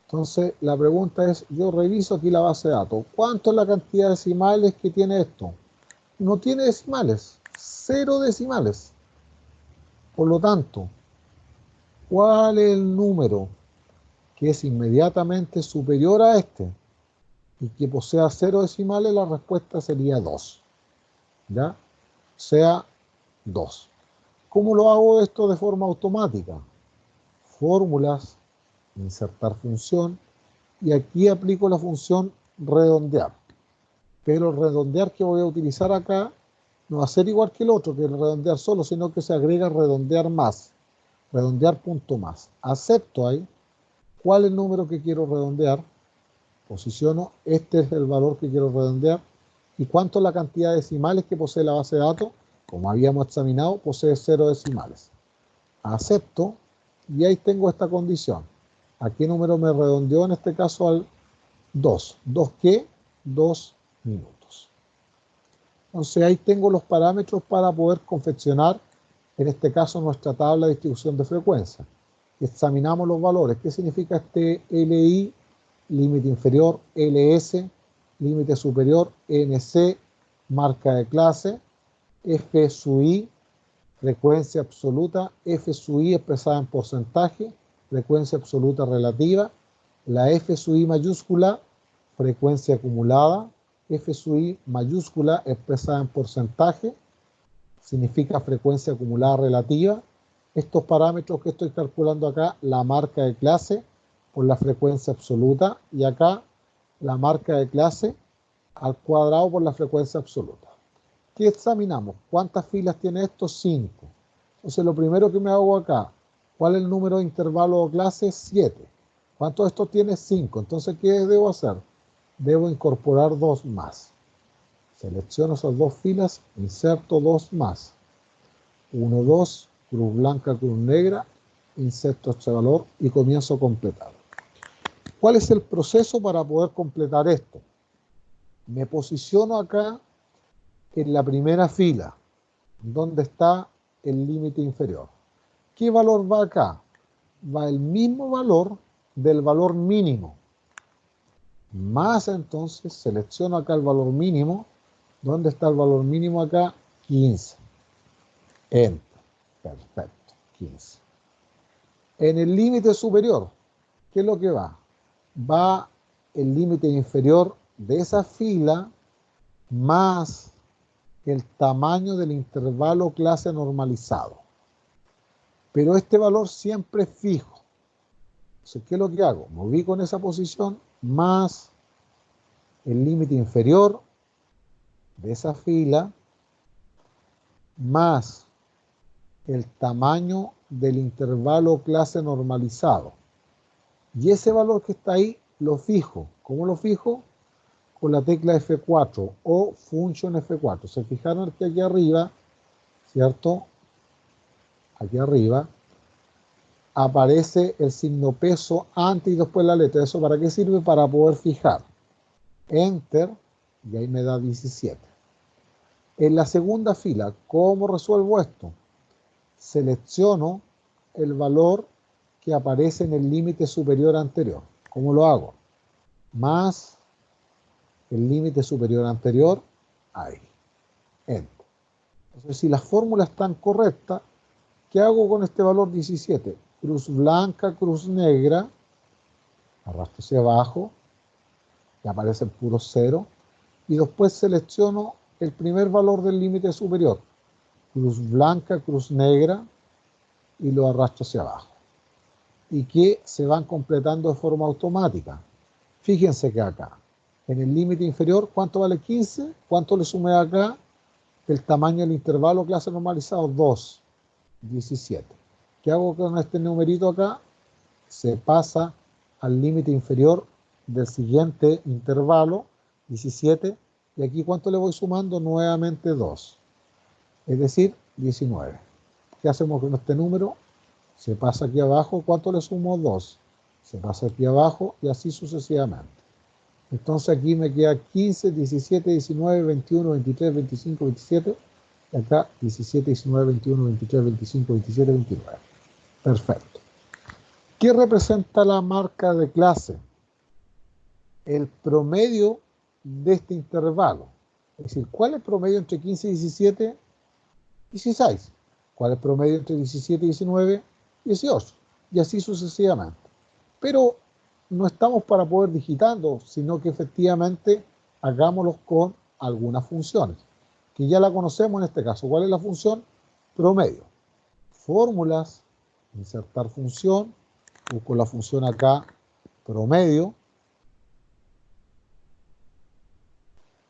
Entonces, la pregunta es, yo reviso aquí la base de datos. ¿Cuánto es la cantidad de decimales que tiene esto? No tiene decimales, 0 decimales. Por lo tanto, ¿cuál es el número que es inmediatamente superior a este y que posea 0 decimales? La respuesta sería 2. ¿Ya? O sea, 2. ¿Cómo lo hago esto de forma automática? Fórmulas, insertar función, y aquí aplico la función redondear. Pero el redondear que voy a utilizar acá no va a ser igual que el otro, que el redondear solo, sino que se agrega redondear más, redondear punto más. Acepto ahí. ¿Cuál es el número que quiero redondear? Posiciono, este es el valor que quiero redondear. ¿Y cuánto es la cantidad de decimales que posee la base de datos? Como habíamos examinado, posee 0 decimales. Acepto y ahí tengo esta condición. ¿A qué número me redondeó? En este caso al 2. ¿2 qué? 2 minutos. Entonces ahí tengo los parámetros para poder confeccionar, en este caso, nuestra tabla de distribución de frecuencia. Examinamos los valores. ¿Qué significa este LI? Límite inferior, LS, límite superior, NC, marca de clase, F sub I, frecuencia absoluta, F sub I expresada en porcentaje, frecuencia absoluta relativa, la F sub I mayúscula, frecuencia acumulada, F sub I mayúscula expresada en porcentaje, significa frecuencia acumulada relativa. Estos parámetros que estoy calculando acá, la marca de clase por la frecuencia absoluta, y acá la marca de clase al cuadrado por la frecuencia absoluta. ¿Qué examinamos? ¿Cuántas filas tiene esto? 5. Entonces lo primero que me hago acá, ¿cuál es el número de intervalo o clase? 7. ¿Cuánto de esto tiene? 5. Entonces, ¿qué debo hacer? Debo incorporar 2 más. Selecciono esas dos filas, inserto 2 más. 1, 2, cruz blanca, cruz negra, inserto este valor y comienzo a completar. ¿Cuál es el proceso para poder completar esto? Me posiciono acá en la primera fila, donde está el límite inferior. ¿Qué valor va acá? Va el mismo valor del valor mínimo. más entonces selecciono acá el valor mínimo. ¿Dónde está el valor mínimo acá? 15. Enter. Perfecto, 15. En el límite superior, ¿qué es lo que va? Va el límite inferior de esa fila más el tamaño del intervalo clase normalizado. Pero este valor siempre es fijo. Entonces, ¿qué es lo que hago? Me ubico en esa posición más el límite inferior de esa fila más el tamaño del intervalo clase normalizado. Y ese valor que está ahí lo fijo. ¿Cómo lo fijo? Con la tecla F4 o function F4. Se fijaron que aquí arriba, ¿cierto? Aquí arriba aparece el signo peso antes y después la letra. ¿Eso para qué sirve? Para poder fijar. Enter, y ahí me da 17. En la segunda fila, ¿cómo resuelvo esto? Selecciono el valor que aparece en el límite superior anterior. ¿Cómo lo hago? Más el límite superior anterior, ahí. Enter. Entonces, si las fórmulas están correctas, ¿qué hago con este valor 17? Cruz blanca, cruz negra, arrastro hacia abajo, y aparece el puro 0, y después selecciono el primer valor del límite superior, cruz blanca, cruz negra, y lo arrastro hacia abajo. Y que se van completando de forma automática. Fíjense que acá, en el límite inferior, ¿cuánto vale 15? ¿Cuánto le sumé acá? El tamaño del intervalo clase normalizado, 2, 17. ¿Qué hago con este numerito acá? Se pasa al límite inferior del siguiente intervalo, 17, y aquí ¿cuánto le voy sumando? Nuevamente 2, es decir, 19. ¿Qué hacemos con este número? Se pasa aquí abajo, ¿cuánto le sumo? 2. Se pasa aquí abajo y así sucesivamente. Entonces aquí me queda 15, 17, 19, 21, 23, 25, 27. Y acá 17, 19, 21, 23, 25, 27, 29. Perfecto. ¿Qué representa la marca de clase? El promedio de este intervalo. Es decir, ¿cuál es el promedio entre 15 y 17? 16. ¿Cuál es el promedio entre 17 y 19? 18. Y así sucesivamente. Pero no estamos para poder digitando, sino que efectivamente hagámoslo con algunas funciones, que ya la conocemos en este caso. ¿Cuál es la función? Promedio. Fórmulas, insertar función, busco la función acá, promedio,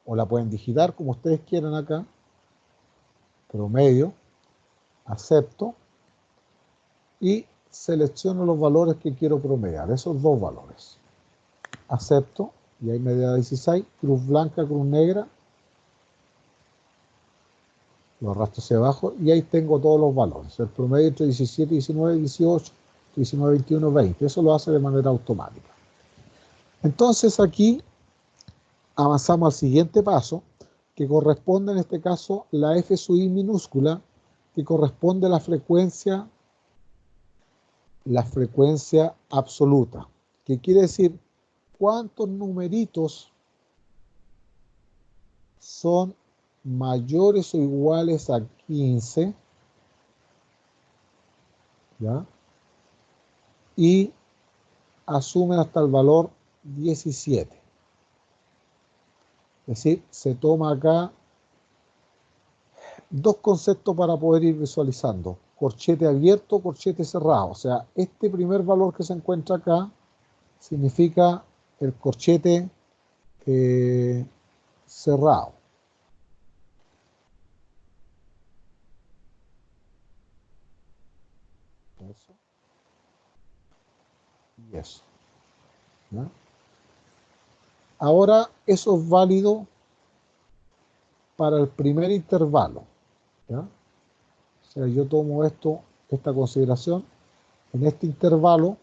o la pueden digitar como ustedes quieran acá, promedio, acepto, y selecciono los valores que quiero promediar, esos dos valores. Acepto, y ahí me da 16, cruz blanca, cruz negra, lo arrastro hacia abajo y ahí tengo todos los valores. El promedio entre 17, 19, 18, 19, 21, 20. Eso lo hace de manera automática. Entonces aquí avanzamos al siguiente paso, que corresponde en este caso la F sub I minúscula, que corresponde a la frecuencia absoluta. Que quiere decir cuántos numeritos son mayores o iguales a 15, ¿ya? Y asumen hasta el valor 17. Es decir, se toma acá dos conceptos para poder ir visualizando. Corchete abierto, corchete cerrado. O sea, este primer valor que se encuentra acá significa el corchete cerrado. Eso. Y eso. ¿Ya? Ahora, eso es válido para el primer intervalo. ¿Ya? O sea, yo tomo esta consideración. En este intervalo,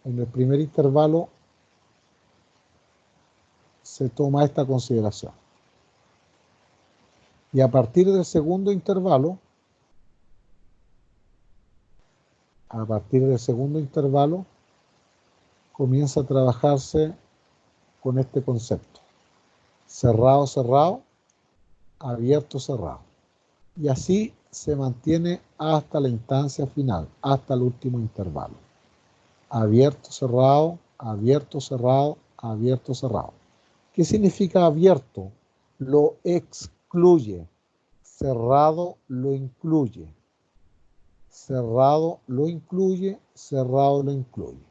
en el primer intervalo, se toma esta consideración. Y a partir del segundo intervalo, comienza a trabajarse con este concepto. Cerrado, cerrado, abierto, cerrado. Y así se mantiene hasta la instancia final, hasta el último intervalo. Abierto, cerrado, abierto, cerrado, abierto, cerrado. ¿Qué significa abierto? Lo excluye. Cerrado lo incluye. Cerrado lo incluye, cerrado lo incluye.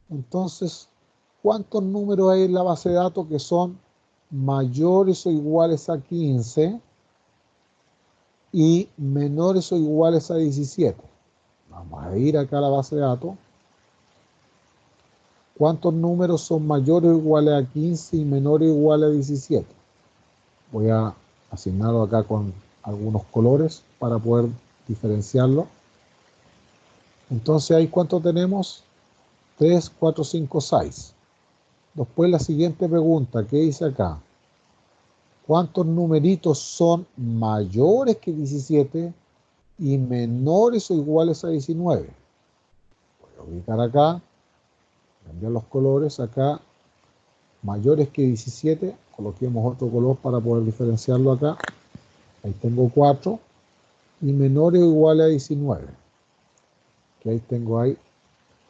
Entonces, ¿cuántos números hay en la base de datos que son mayores o iguales a 15 y menores o iguales a 17? Vamos a ir acá a la base de datos. ¿Cuántos números son mayores o iguales a 15 y menores o iguales a 17? Voy a asignarlo acá con algunos colores para poder diferenciarlo. Entonces, ¿ahí cuánto tenemos? 3, 4, 5, 6. Después la siguiente pregunta, ¿qué dice acá? ¿Cuántos numeritos son mayores que 17 y menores o iguales a 19? Voy a ubicar acá, cambiar los colores acá, mayores que 17, coloquemos otro color para poder diferenciarlo acá. Ahí tengo 4 y menores o iguales a 19. Que ahí tengo ahí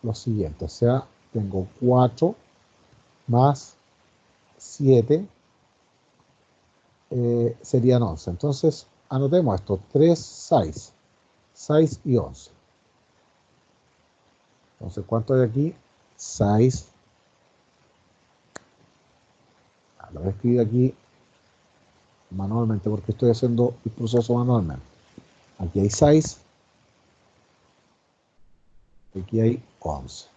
lo siguiente, o sea, tengo 4 más 7 serían 11. Entonces, anotemos esto, 3, 6, 6 y 11. Entonces, ¿cuánto hay aquí? 6. Lo voy a escribir aquí manualmente porque estoy haciendo el proceso manualmente. Aquí hay 6. Aquí hay 11.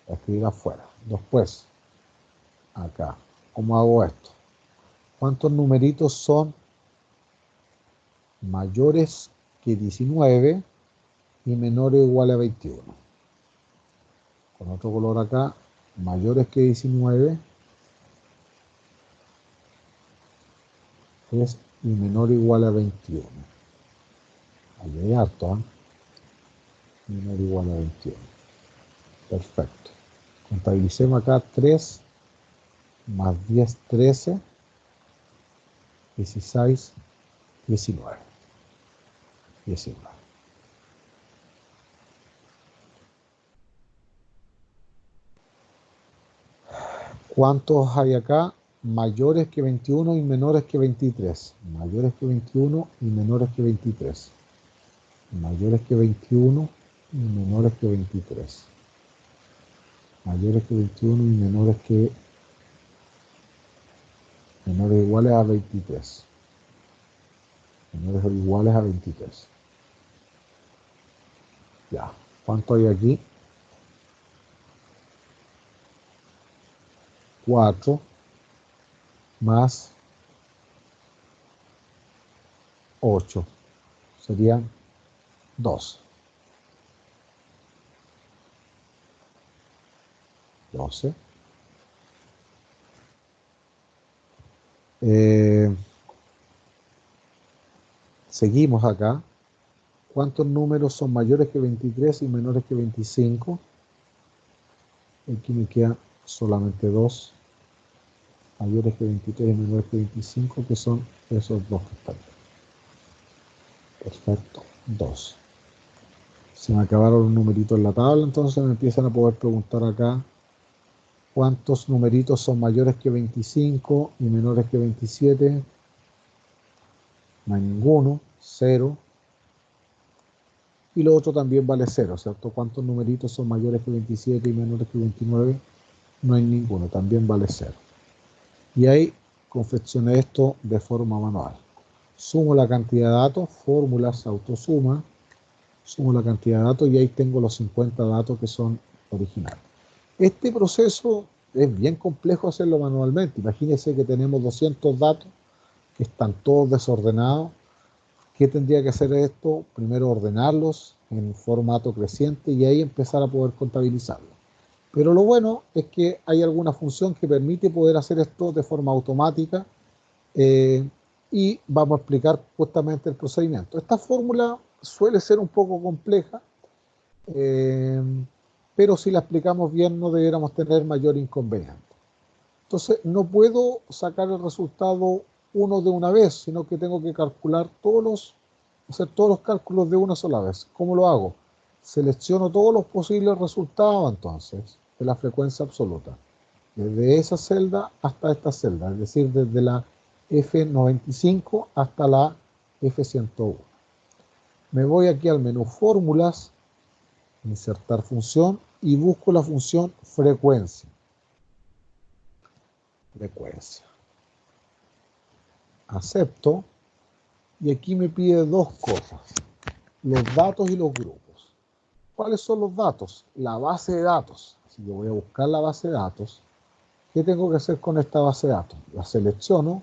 Voy a escribir afuera. Después, acá. ¿Cómo hago esto? ¿Cuántos numeritos son mayores que 19 y menores o iguales a 21? Con otro color acá, mayores que 19 y menor o igual a 21. Ahí hay harto, ¿eh? Menor o igual a 21. Perfecto. Contabilicemos acá 3 más 10, 13, 16, 19. 19. ¿Cuántos hay acá? Mayores que 21 y menores que 23. Mayores que 21 y menores que 23. Mayores que 21 y menores que 23. Mayores que 21 y menores o iguales a 23. Menores o iguales a 23. Ya. ¿Cuánto hay aquí? 4 más 8. Serían 12. 12. Seguimos acá. ¿Cuántos números son mayores que 23 y menores que 25? Aquí me quedan solamente 2. Mayores que 23 y menores que 25, que son esos dos que están. Perfecto. 2. Se me acabaron los numeritos en la tabla, entonces me empiezan a poder preguntar acá cuántos numeritos son mayores que 25 y menores que 27. No hay ninguno. 0. Y lo otro también vale 0, ¿cierto? ¿Cuántos numeritos son mayores que 27 y menores que 29? No hay ninguno, también vale 0. Y ahí confeccioné esto de forma manual. Sumo la cantidad de datos, fórmulas, autosuma, sumo la cantidad de datos y ahí tengo los 50 datos que son originales. Este proceso es bien complejo hacerlo manualmente. Imagínense que tenemos 200 datos que están todos desordenados. ¿Qué tendría que hacer esto? Primero ordenarlos en formato creciente y ahí empezar a poder contabilizarlo. Pero lo bueno es que hay alguna función que permite poder hacer esto de forma automática y vamos a explicar justamente el procedimiento. Esta fórmula suele ser un poco compleja. pero si la explicamos bien no debiéramos tener mayor inconveniente. Entonces, no puedo sacar el resultado uno de una vez, sino que tengo que calcular hacer todos los cálculos de una sola vez. ¿Cómo lo hago? Selecciono todos los posibles resultados entonces de la frecuencia absoluta, desde esa celda hasta esta celda, es decir, desde la F95 hasta la F101. Me voy aquí al menú fórmulas, insertar función y busco la función frecuencia. Acepto y aquí me pide dos cosas, los datos y los grupos. ¿Cuáles son los datos? La base de datos. Así que voy a buscar la base de datos. ¿Qué tengo que hacer con esta base de datos? La selecciono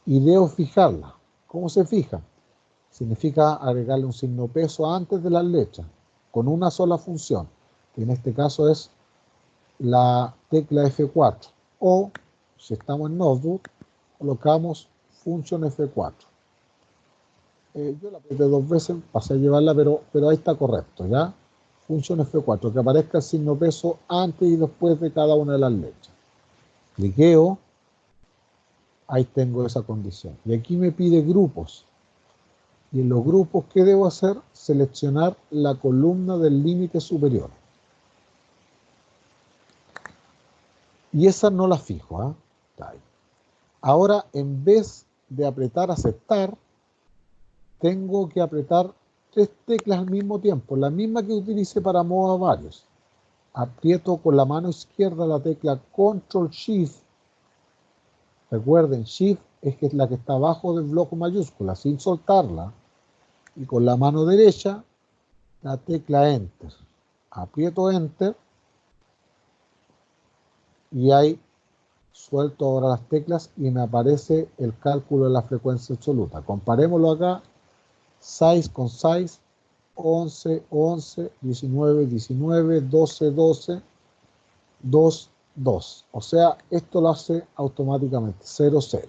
y debo fijarla. ¿Cómo se fija? Significa agregarle un signo peso antes de las letras, con una sola función, que en este caso es la tecla F4. O, si estamos en Notebook, colocamos función F4. Yo la apreté dos veces, pasé a llevarla, pero ahí está correcto, ¿ya? Función F4, que aparezca el signo peso antes y después de cada una de las letras. Cliqueo, ahí tengo esa condición. Y aquí me pide grupos. Y en los grupos, ¿qué debo hacer? Seleccionar la columna del límite superior. Y esa no la fijo, ¿ah? ¿Eh? Ahora, en vez de apretar aceptar, tengo que apretar tres teclas al mismo tiempo, la misma que utilice para mover varios. Aprieto con la mano izquierda la tecla Control Shift. Recuerden, Shift es la que está abajo del bloque mayúscula, sin soltarla. Y con la mano derecha, la tecla Enter. Aprieto Enter. Y ahí suelto ahora las teclas y me aparece el cálculo de la frecuencia absoluta. Comparémoslo acá. 6 con 6, 11, 11, 19, 19, 12, 12, 2, 2. O sea, esto lo hace automáticamente, 0, 0.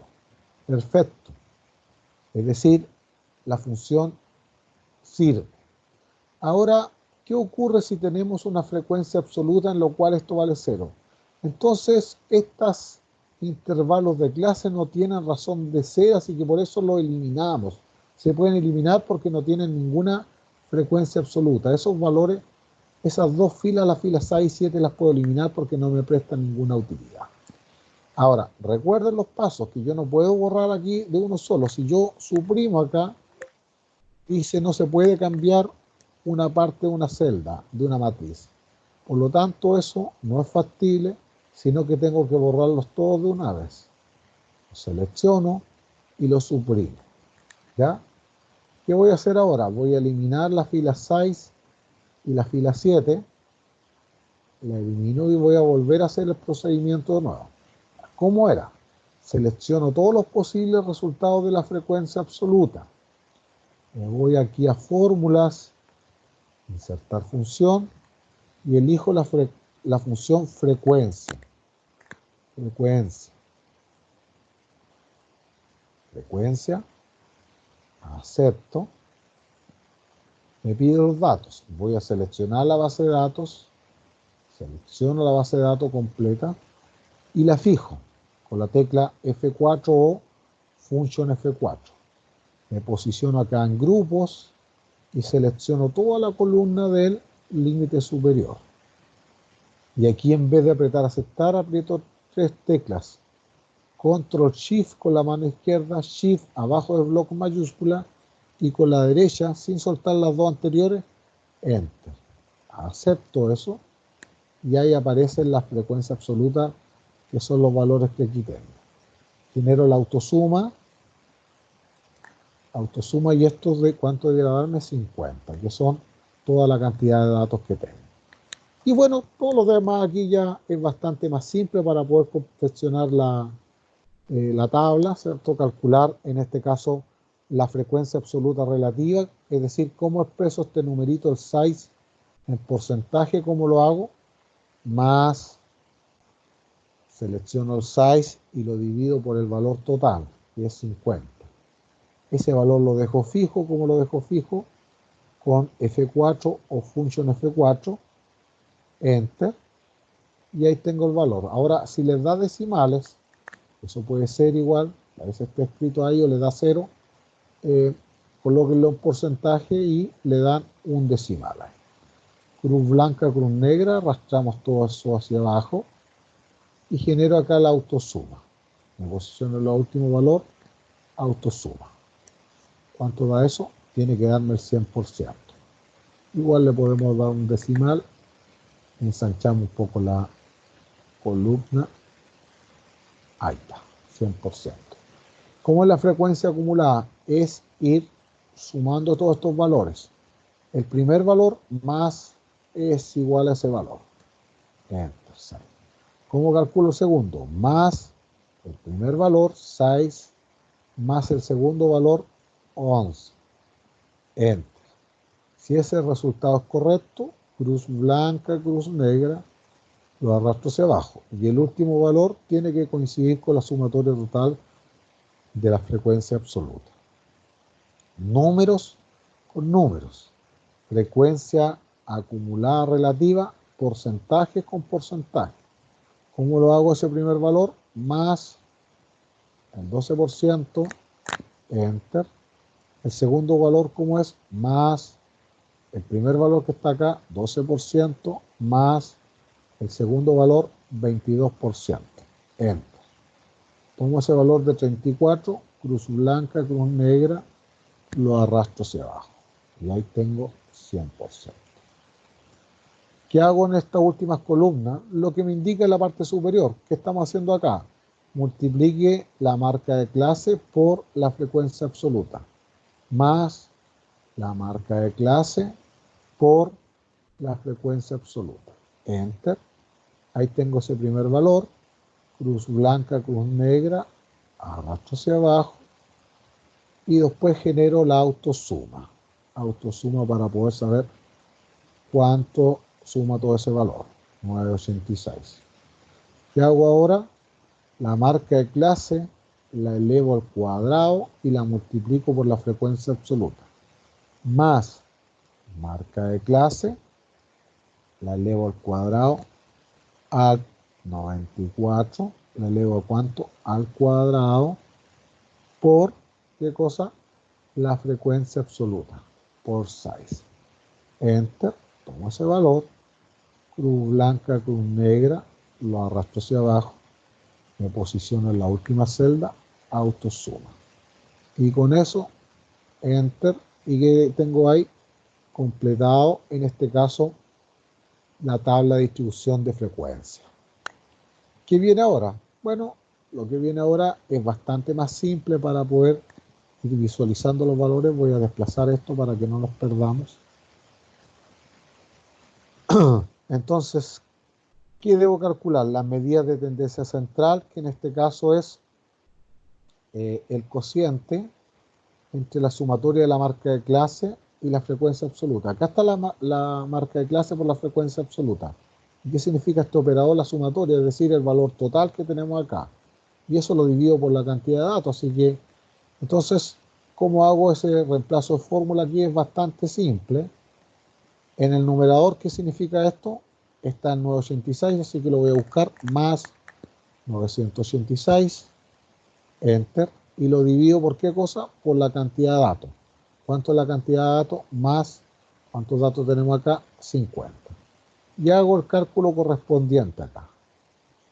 Perfecto. Es decir, la función sirve. Ahora, ¿qué ocurre si tenemos una frecuencia absoluta en lo cual esto vale 0? Entonces, estos intervalos de clase no tienen razón de ser, así que por eso lo eliminamos. Se pueden eliminar porque no tienen ninguna frecuencia absoluta. Esos valores, esas dos filas, las filas 6 y 7, las puedo eliminar porque no me prestan ninguna utilidad. Ahora, recuerden los pasos, que yo no puedo borrar aquí de uno solo. Si yo suprimo acá, dice no se puede cambiar una parte de una celda, de una matriz. Por lo tanto, eso no es factible, sino que tengo que borrarlos todos de una vez. Los selecciono y los suprimo. ¿Ya? ¿Qué voy a hacer ahora? Voy a eliminar la fila 6 y la fila 7. La elimino y voy a volver a hacer el procedimiento de nuevo. ¿Cómo era? Selecciono todos los posibles resultados de la frecuencia absoluta. Me voy aquí a fórmulas, insertar función y elijo la función frecuencia. Frecuencia. Acepto. Me pide los datos. Voy a seleccionar la base de datos. Selecciono la base de datos completa y la fijo con la tecla F4 o función F4. Me posiciono acá en grupos y selecciono toda la columna del límite superior. Y aquí, en vez de apretar aceptar, aprieto tres teclas. Control Shift con la mano izquierda, Shift abajo del bloque mayúscula y con la derecha, sin soltar las dos anteriores, Enter. Acepto eso y ahí aparecen las frecuencias absolutas, que son los valores que aquí tengo. Genero la autosuma y esto de cuánto debería darme, 50, que son toda la cantidad de datos que tengo. Y bueno, todo lo demás aquí ya es bastante más simple para poder confeccionar la tabla, ¿cierto? Calcular, en este caso, la frecuencia absoluta relativa, es decir, cómo expreso este numerito, el 6, en porcentaje, cómo lo hago, más selecciono el 6 y lo divido por el valor total, que es 50. Ese valor lo dejo fijo, como lo dejo fijo, con F4 o función F4, enter, y ahí tengo el valor. Ahora, si les da decimales, eso puede ser igual, a veces está escrito ahí o le da 0, colóquenlo en porcentaje y le dan un decimal ahí. Cruz blanca, cruz negra, arrastramos todo eso hacia abajo y genero acá la autosuma. Me posiciono en el último valor, autosuma. ¿Cuánto da eso? Tiene que darme el 100%. Igual le podemos dar un decimal, ensanchamos un poco la columna, ahí está, 100%. ¿Cómo es la frecuencia acumulada? Es ir sumando todos estos valores. El primer valor más es igual a ese valor. Enter, 6. ¿Cómo calculo el segundo? Más el primer valor, 6, más el segundo valor, 11. Enter. Si ese resultado es correcto, cruz blanca, cruz negra, lo arrastro hacia abajo. Y el último valor tiene que coincidir con la sumatoria total de la frecuencia absoluta. Números con números. Frecuencia acumulada relativa, porcentaje con porcentaje. ¿Cómo lo hago ese primer valor? Más el 12%, enter. El segundo valor, ¿cómo es? Más el primer valor que está acá, 12%, más el segundo valor, 22%, enter. Tomo ese valor de 34, cruz blanca, cruz negra, lo arrastro hacia abajo. Y ahí tengo 100%. ¿Qué hago en estas últimas columnas? Lo que me indica en la parte superior. ¿Qué estamos haciendo acá? Multiplique la marca de clase por la frecuencia absoluta, más la marca de clase por la frecuencia absoluta. Enter. Ahí tengo ese primer valor. Cruz blanca, cruz negra, arrastro hacia abajo. Y después genero la autosuma. Autosuma para poder saber cuánto suma todo ese valor. 986. ¿Qué hago ahora? La marca de clase la elevo al cuadrado y la multiplico por la frecuencia absoluta. Más marca de clase la elevo al cuadrado al 94. La elevo a cuánto? Al cuadrado por, ¿qué cosa? La frecuencia absoluta, por 6. Enter, tomo ese valor, cruz blanca, cruz negra, lo arrastro hacia abajo, me posiciono en la última celda, autosuma. Y con eso, enter, y que tengo ahí completado, en este caso, la tabla de distribución de frecuencia. ¿Qué viene ahora? Bueno, lo que viene ahora es bastante más simple para poder ir visualizando los valores. Voy a desplazar esto para que no nos perdamos. Entonces, ¿qué debo calcular? Las medidas de tendencia central, que en este caso es el cociente entre la sumatoria de la marca de clase y la frecuencia absoluta. Acá está la marca de clase por la frecuencia absoluta. ¿Qué significa este operador? La sumatoria, es decir, el valor total que tenemos acá. Y eso lo divido por la cantidad de datos. Así que, entonces, ¿cómo hago ese reemplazo de fórmula? Aquí es bastante simple. En el numerador, ¿qué significa esto? Está en 986, así que lo voy a buscar, más 986, enter, y lo divido por qué cosa? Por la cantidad de datos. ¿Cuánto es la cantidad de datos? Más, ¿cuántos datos tenemos acá? 50. Y hago el cálculo correspondiente acá.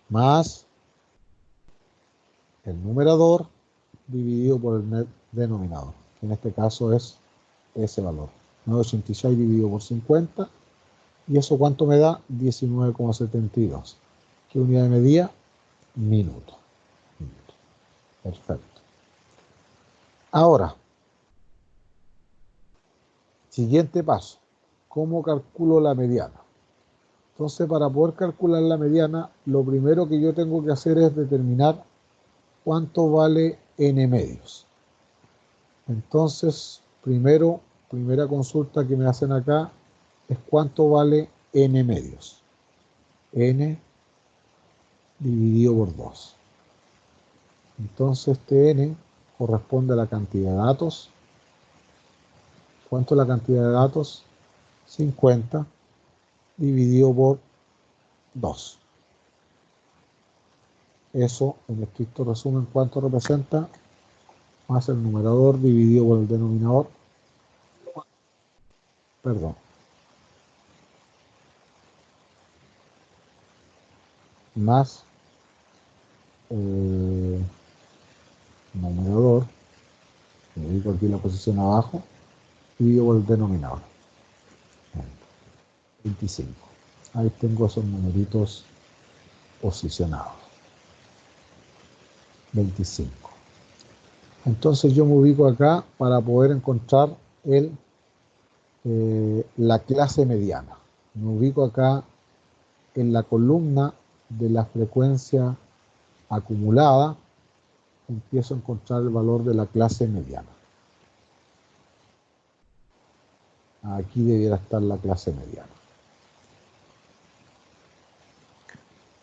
Más el numerador dividido por el denominador, que en este caso es ese valor. 986 dividido por 50. ¿Y eso cuánto me da? 19,72. ¿Qué unidad de medida? Minuto. Perfecto. Ahora, siguiente paso. ¿Cómo calculo la mediana? Entonces, para poder calcular la mediana, lo primero que yo tengo que hacer es determinar cuánto vale n medios. Entonces, primera consulta que me hacen acá es cuánto vale n medios. N dividido por 2. Entonces, este n corresponde a la cantidad de datos. ¿Cuánto es la cantidad de datos? 50 dividido por 2. Eso, en estricto resumen, ¿cuánto representa? Más el numerador dividido por el denominador. Perdón. Más numerador, le digo aquí la posición abajo, dividido por el denominador. 25. Ahí tengo esos numeritos posicionados. 25. Entonces yo me ubico acá para poder encontrar la clase mediana. Me ubico acá en la columna de la frecuencia acumulada. Empiezo a encontrar el valor de la clase mediana. Aquí debiera estar la clase mediana.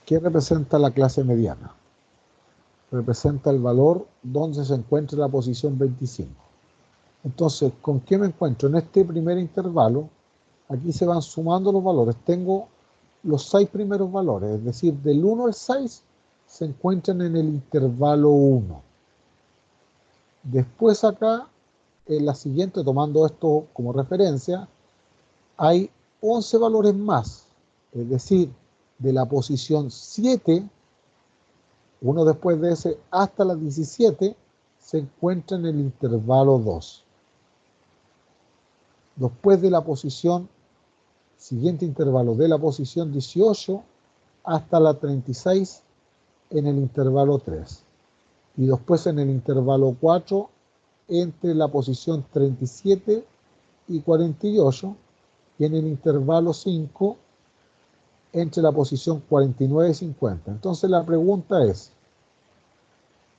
¿Qué representa la clase mediana? Representa el valor donde se encuentra la posición 25. Entonces, ¿con qué me encuentro? En este primer intervalo, aquí se van sumando los valores. Tengo los 6 primeros valores, es decir, del 1 al 6 se encuentran en el intervalo 1. Después acá, en la siguiente, tomando esto como referencia, hay 11 valores más, es decir, de la posición 7, uno después de ese hasta la 17, se encuentra en el intervalo 2. Después de la posición, siguiente intervalo, de la posición 18 hasta la 36 en el intervalo 3. Y después en el intervalo 4 entre la posición 37 y 48 y en el intervalo 5 entre la posición 49 y 50. Entonces la pregunta es,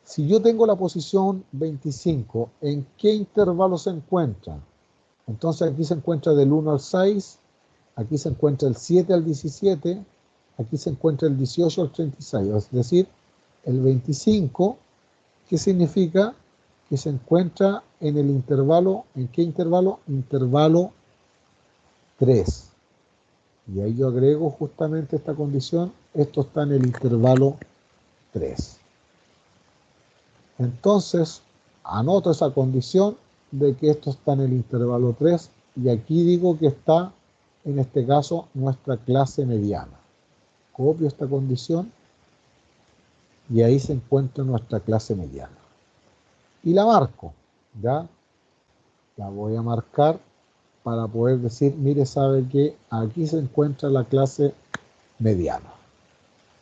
si yo tengo la posición 25, ¿en qué intervalo se encuentra? Entonces aquí se encuentra del 1 al 6, aquí se encuentra el 7 al 17, aquí se encuentra el 18 al 36, es decir, el 25, ¿qué significa? Que se encuentra en el intervalo, ¿en qué intervalo? Intervalo 3. Y ahí yo agrego justamente esta condición, esto está en el intervalo 3. Entonces, anoto esa condición de que esto está en el intervalo 3 y aquí digo que está, en este caso, nuestra clase mediana. Copio esta condición y ahí se encuentra nuestra clase mediana. Y la marco, ¿ya? La voy a marcar para poder decir, mire, sabe que aquí se encuentra la clase mediana.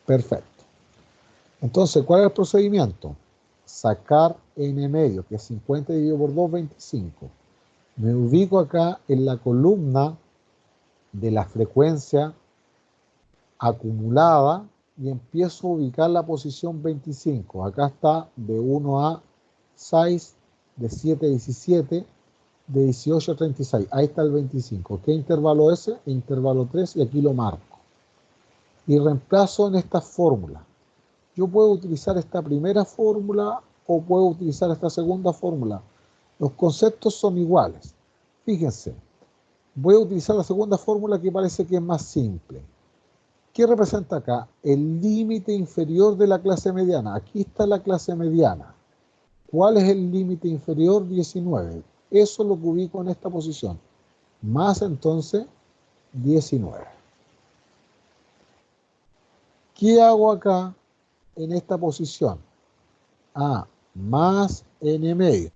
Perfecto. Entonces, ¿cuál es el procedimiento? Sacar n medio, que es 50 dividido por 2, 25. Me ubico acá en la columna de la frecuencia acumulada y empiezo a ubicar la posición 25. Acá está de 1 a 6, de 7 a 17, de 18 a 36. Ahí está el 25. ¿Qué intervalo es ese? Intervalo 3 y aquí lo marco. Y reemplazo en esta fórmula. Yo puedo utilizar esta primera fórmula o puedo utilizar esta segunda fórmula. Los conceptos son iguales. Fíjense, voy a utilizar la segunda fórmula que parece que es más simple. ¿Qué representa acá? El límite inferior de la clase mediana. Aquí está la clase mediana. ¿Cuál es el límite inferior? 19. Eso es lo que ubico en esta posición. Más entonces 19. ¿Qué hago acá en esta posición? Más n medio,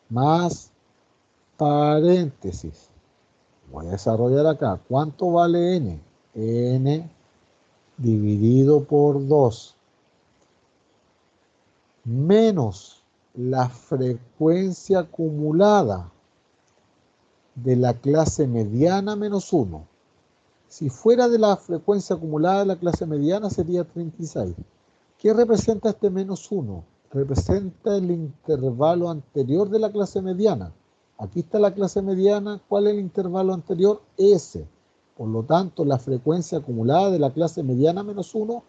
más paréntesis. Voy a desarrollar acá. ¿Cuánto vale n? N dividido por 2 menos la frecuencia acumulada de la clase mediana menos 1. Si fuera de la frecuencia acumulada de la clase mediana sería 36. ¿Qué representa este menos 1? Representa el intervalo anterior de la clase mediana. Aquí está la clase mediana. ¿Cuál es el intervalo anterior? S. Por lo tanto, la frecuencia acumulada de la clase mediana menos 1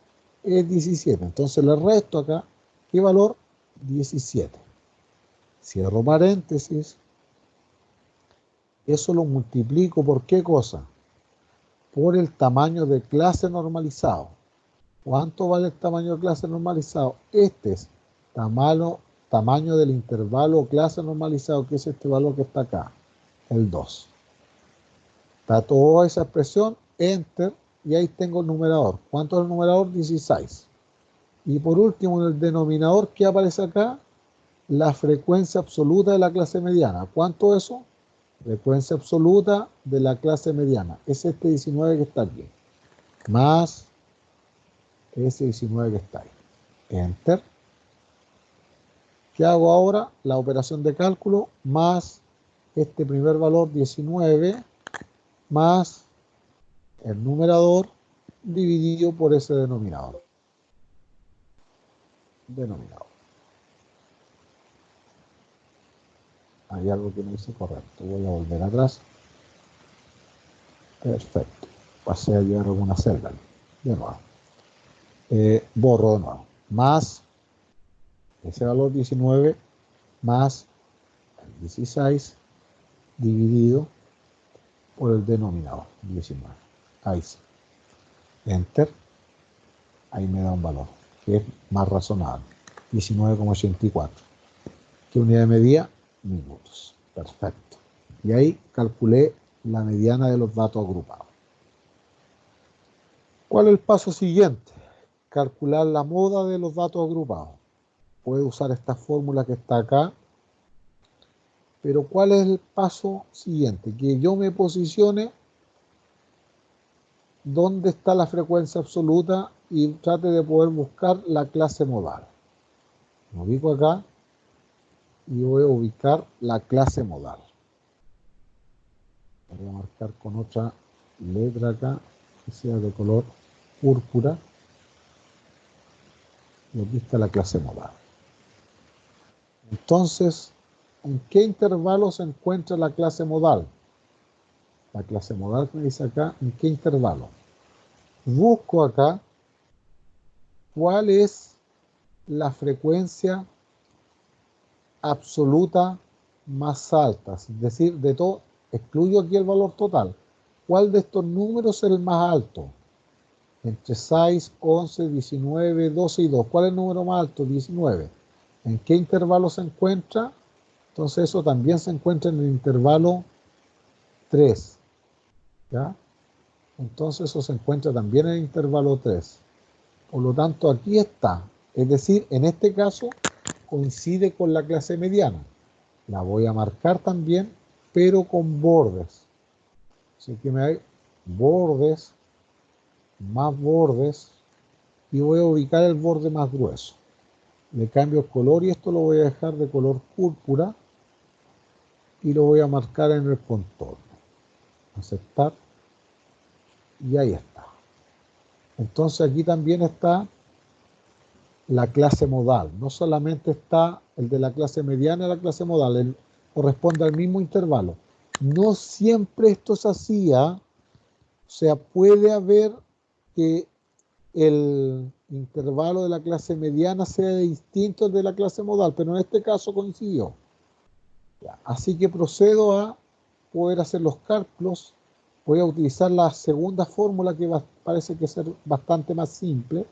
es 17. Entonces le resto acá, ¿qué valor? 17. Cierro paréntesis. Eso lo multiplico por ¿qué cosa? por el tamaño de clase normalizado. ¿Cuánto vale el tamaño de clase normalizado? Este es tamaño del intervalo clase normalizado, que es este valor que está acá, el 2. Está toda esa expresión, enter, y ahí tengo el numerador. ¿Cuánto es el numerador? 16. Y por último, en el denominador, ¿qué aparece acá? La frecuencia absoluta de la clase mediana. ¿Cuánto es eso? Frecuencia absoluta de la clase mediana. Es este 19 que está aquí. Más ese 19 que está ahí. Enter. ¿Qué hago ahora? La operación de cálculo más este primer valor 19 más el numerador dividido por ese denominador. Hay algo que no hice correcto. Voy a volver atrás. Perfecto. Pasé a llevar alguna celda. De nuevo. Borro de nuevo. Más ese valor 19 más el 16 dividido por el denominador 19. Ahí sí. Enter. Ahí me da un valor que es más razonable. 19,84. ¿Qué unidad de medida? Minutos. Perfecto. Y ahí calculé la mediana de los datos agrupados. ¿Cuál es el paso siguiente? Calcular la moda de los datos agrupados. Puedo usar esta fórmula que está acá. Pero ¿cuál es el paso siguiente? Que yo me posicione dónde está la frecuencia absoluta y trate de poder buscar la clase modal. Me ubico acá y voy a ubicar la clase modal. Voy a marcar con otra letra acá que sea de color púrpura. Y aquí está la clase modal. Entonces, ¿en qué intervalo se encuentra la clase modal? La clase modal me dice acá, ¿en qué intervalo? Busco acá cuál es la frecuencia absoluta más alta. Es decir, de todo, excluyo aquí el valor total. ¿Cuál de estos números es el más alto? Entre 6, 11, 19, 12 y 2. ¿Cuál es el número más alto? 19. ¿En qué intervalo se encuentra? Entonces eso también se encuentra en el intervalo 3. ¿Ya? Entonces eso se encuentra también en el intervalo 3. Por lo tanto, aquí está. Es decir, en este caso coincide con la clase mediana. La voy a marcar también, pero con bordes. Así que me hay bordes, más bordes, y voy a ubicar el borde más grueso. Le cambio el color y esto lo voy a dejar de color púrpura y lo voy a marcar en el contorno. Aceptar. Y ahí está. Entonces aquí también está la clase modal. No solamente está el de la clase mediana y la clase modal, corresponde al mismo intervalo. No siempre esto es así, ¿eh? O sea, puede haber que el intervalo de la clase mediana sea distinto al de la clase modal, pero en este caso coincidió. Así que procedo a poder hacer los cálculos. Voy a utilizar la segunda fórmula que parece que ser bastante más simple.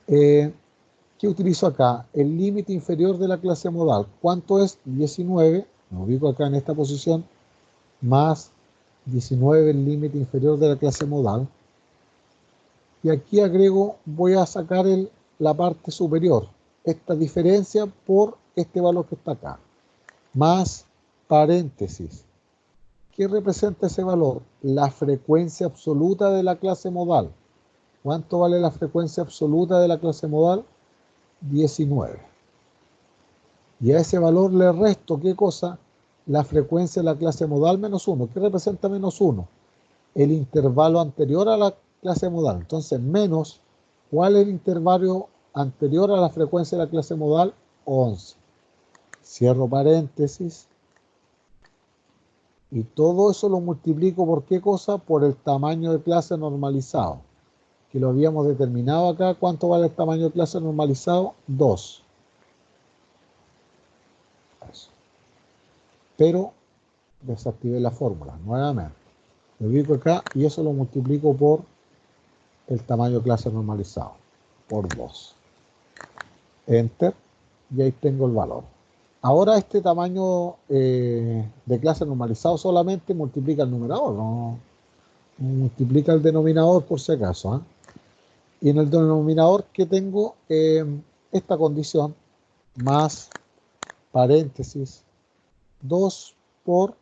¿Qué utilizo acá? El límite inferior de la clase modal. ¿Cuánto es? 19. Me ubico acá en esta posición. Más 19 el límite inferior de la clase modal. Y aquí agrego, voy a sacar la parte superior. Esta diferencia por este valor que está acá. Más paréntesis. ¿Qué representa ese valor? La frecuencia absoluta de la clase modal. ¿Cuánto vale la frecuencia absoluta de la clase modal? 19. Y a ese valor le resto, ¿qué cosa? La frecuencia de la clase modal menos 1. ¿Qué representa menos 1? El intervalo anterior a la clase modal. Entonces, menos, ¿cuál es el intervalo anterior a la frecuencia de la clase modal? 11. Cierro paréntesis. Y todo eso lo multiplico por ¿qué cosa? Por el tamaño de clase normalizado. Que lo habíamos determinado acá. ¿Cuánto vale el tamaño de clase normalizado? 2. Eso. Pero desactivé la fórmula nuevamente. Lo ubico acá y eso lo multiplico por el tamaño de clase normalizado, por 2. Enter, y ahí tengo el valor. Ahora este tamaño de clase normalizado solamente multiplica el numerador, no multiplica el denominador por si acaso. Y en el denominador que tengo esta condición más paréntesis 2 por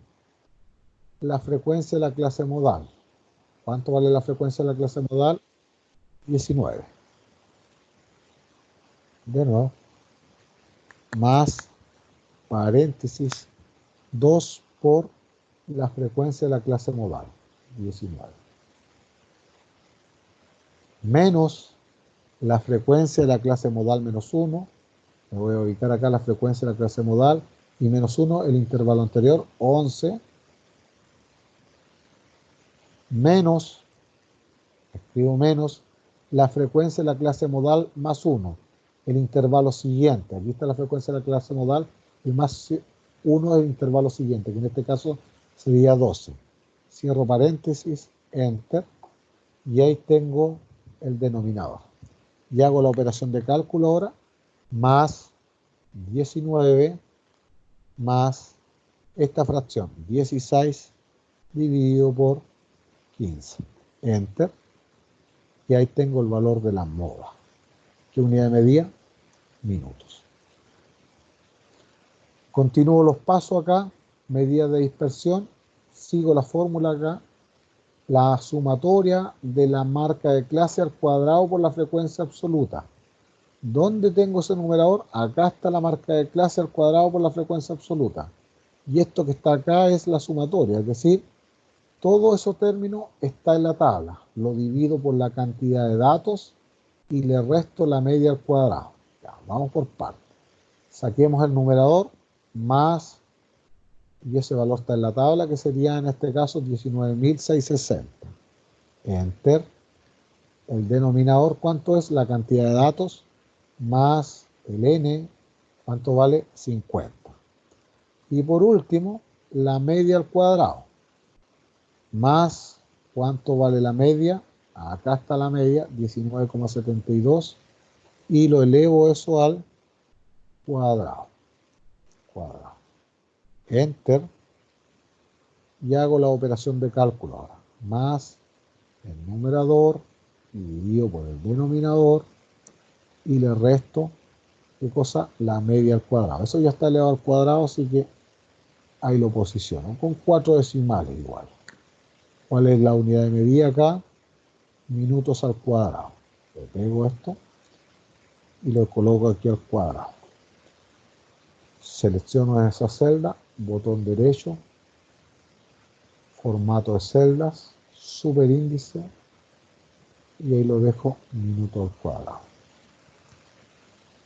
la frecuencia de la clase modal. ¿Cuánto vale la frecuencia de la clase modal? 19. De nuevo, más paréntesis 2 por la frecuencia de la clase modal, 19. Menos la frecuencia de la clase modal menos 1. Me voy a ubicar acá la frecuencia de la clase modal y menos 1, el intervalo anterior, 11. Menos, escribo menos, la frecuencia de la clase modal más 1, el intervalo siguiente. Aquí está la frecuencia de la clase modal y más 1 el intervalo siguiente, que en este caso sería 12. Cierro paréntesis, enter, y ahí tengo el denominador. Y hago la operación de cálculo ahora, más 19 más esta fracción, 16 dividido por 15. Enter. Y ahí tengo el valor de la moda. ¿Qué unidad de medida? Minutos. Continúo los pasos acá. Medida de dispersión. Sigo la fórmula acá. La sumatoria de la marca de clase al cuadrado por la frecuencia absoluta. ¿Dónde tengo ese numerador? Acá está la marca de clase al cuadrado por la frecuencia absoluta. Y esto que está acá es la sumatoria, es decir, todo ese término está en la tabla. Lo divido por la cantidad de datos y le resto la media al cuadrado. Ya, vamos por partes. Saquemos el numerador más, y ese valor está en la tabla, que sería en este caso 19.660. Enter. El denominador, ¿cuánto es? La cantidad de datos más el n, ¿cuánto vale? 50. Y por último, la media al cuadrado, más, ¿cuánto vale la media? Acá está la media, 19,72, y lo elevo eso al cuadrado. Enter, y hago la operación de cálculo ahora. Más el numerador, dividido por el denominador, y le resto, ¿qué cosa? La media al cuadrado. Eso ya está elevado al cuadrado, así que ahí lo posiciono, con 4 decimales igual. ¿Cuál es la unidad de medida acá? Minutos al cuadrado. Le pego esto y lo coloco aquí al cuadrado. Selecciono esa celda, botón derecho, formato de celdas, superíndice, y ahí lo dejo minuto al cuadrado.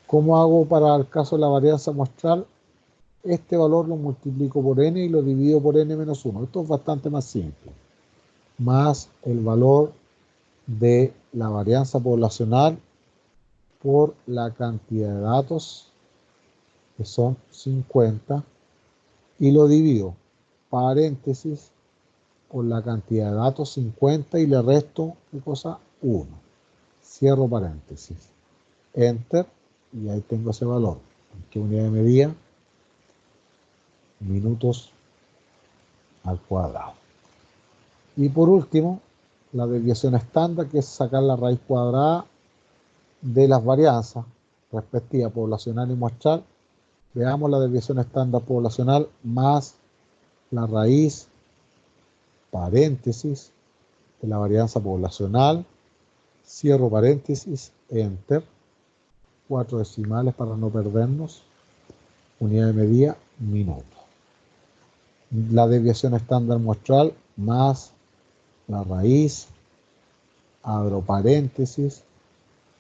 ¿Cómo hago para el caso de la varianza muestral? Este valor lo multiplico por n y lo divido por n menos 1. Esto es bastante más simple. Más el valor de la varianza poblacional por la cantidad de datos, que son 50, y lo divido, paréntesis, por la cantidad de datos, 50, y le resto, ¿qué cosa? 1. Cierro paréntesis. Enter, y ahí tengo ese valor. ¿Qué unidad de medida? Minutos al cuadrado. Y por último, la desviación estándar, que es sacar la raíz cuadrada de las varianzas respectivas poblacional y muestral. Veamos la desviación estándar poblacional más la raíz, paréntesis, de la varianza poblacional, cierro paréntesis, enter, 4 decimales para no perdernos, unidad de medida, minuto. La desviación estándar muestral más la raíz, abro paréntesis,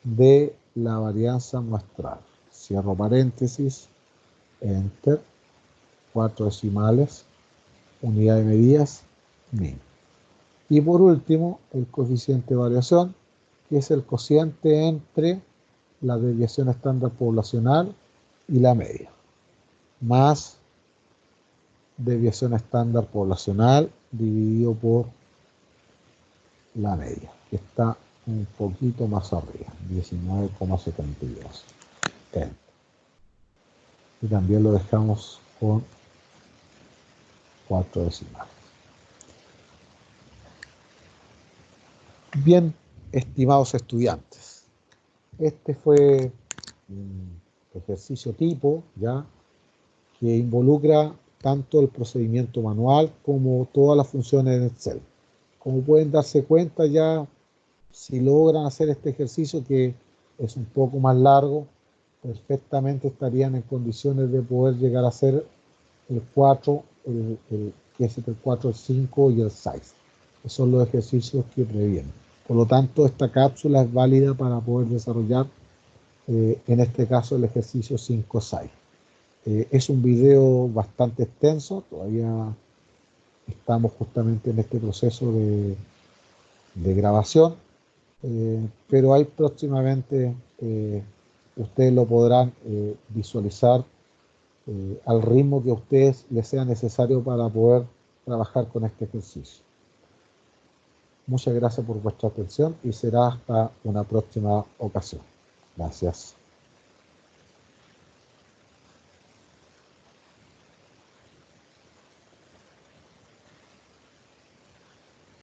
de la varianza muestral, cierro paréntesis, enter, 4 decimales, unidad de medidas, min. Y por último, el coeficiente de variación, que es el cociente entre la desviación estándar poblacional y la media, más desviación estándar poblacional dividido por la media, que está un poquito más arriba, 19,72. Y también lo dejamos con 4 decimales. Bien, estimados estudiantes, este fue un ejercicio tipo, ya, que involucra tanto el procedimiento manual como todas las funciones en Excel. Como pueden darse cuenta, ya si logran hacer este ejercicio, que es un poco más largo, perfectamente estarían en condiciones de poder llegar a hacer el 4, que es el 4, el 5 y el 6. Esos son los ejercicios que previenen. Por lo tanto, esta cápsula es válida para poder desarrollar, en este caso, el ejercicio 5-6. Es un video bastante extenso, todavía estamos justamente en este proceso de grabación, pero ahí próximamente ustedes lo podrán visualizar al ritmo que a ustedes les sea necesario para poder trabajar con este ejercicio. Muchas gracias por vuestra atención y será hasta una próxima ocasión. Gracias.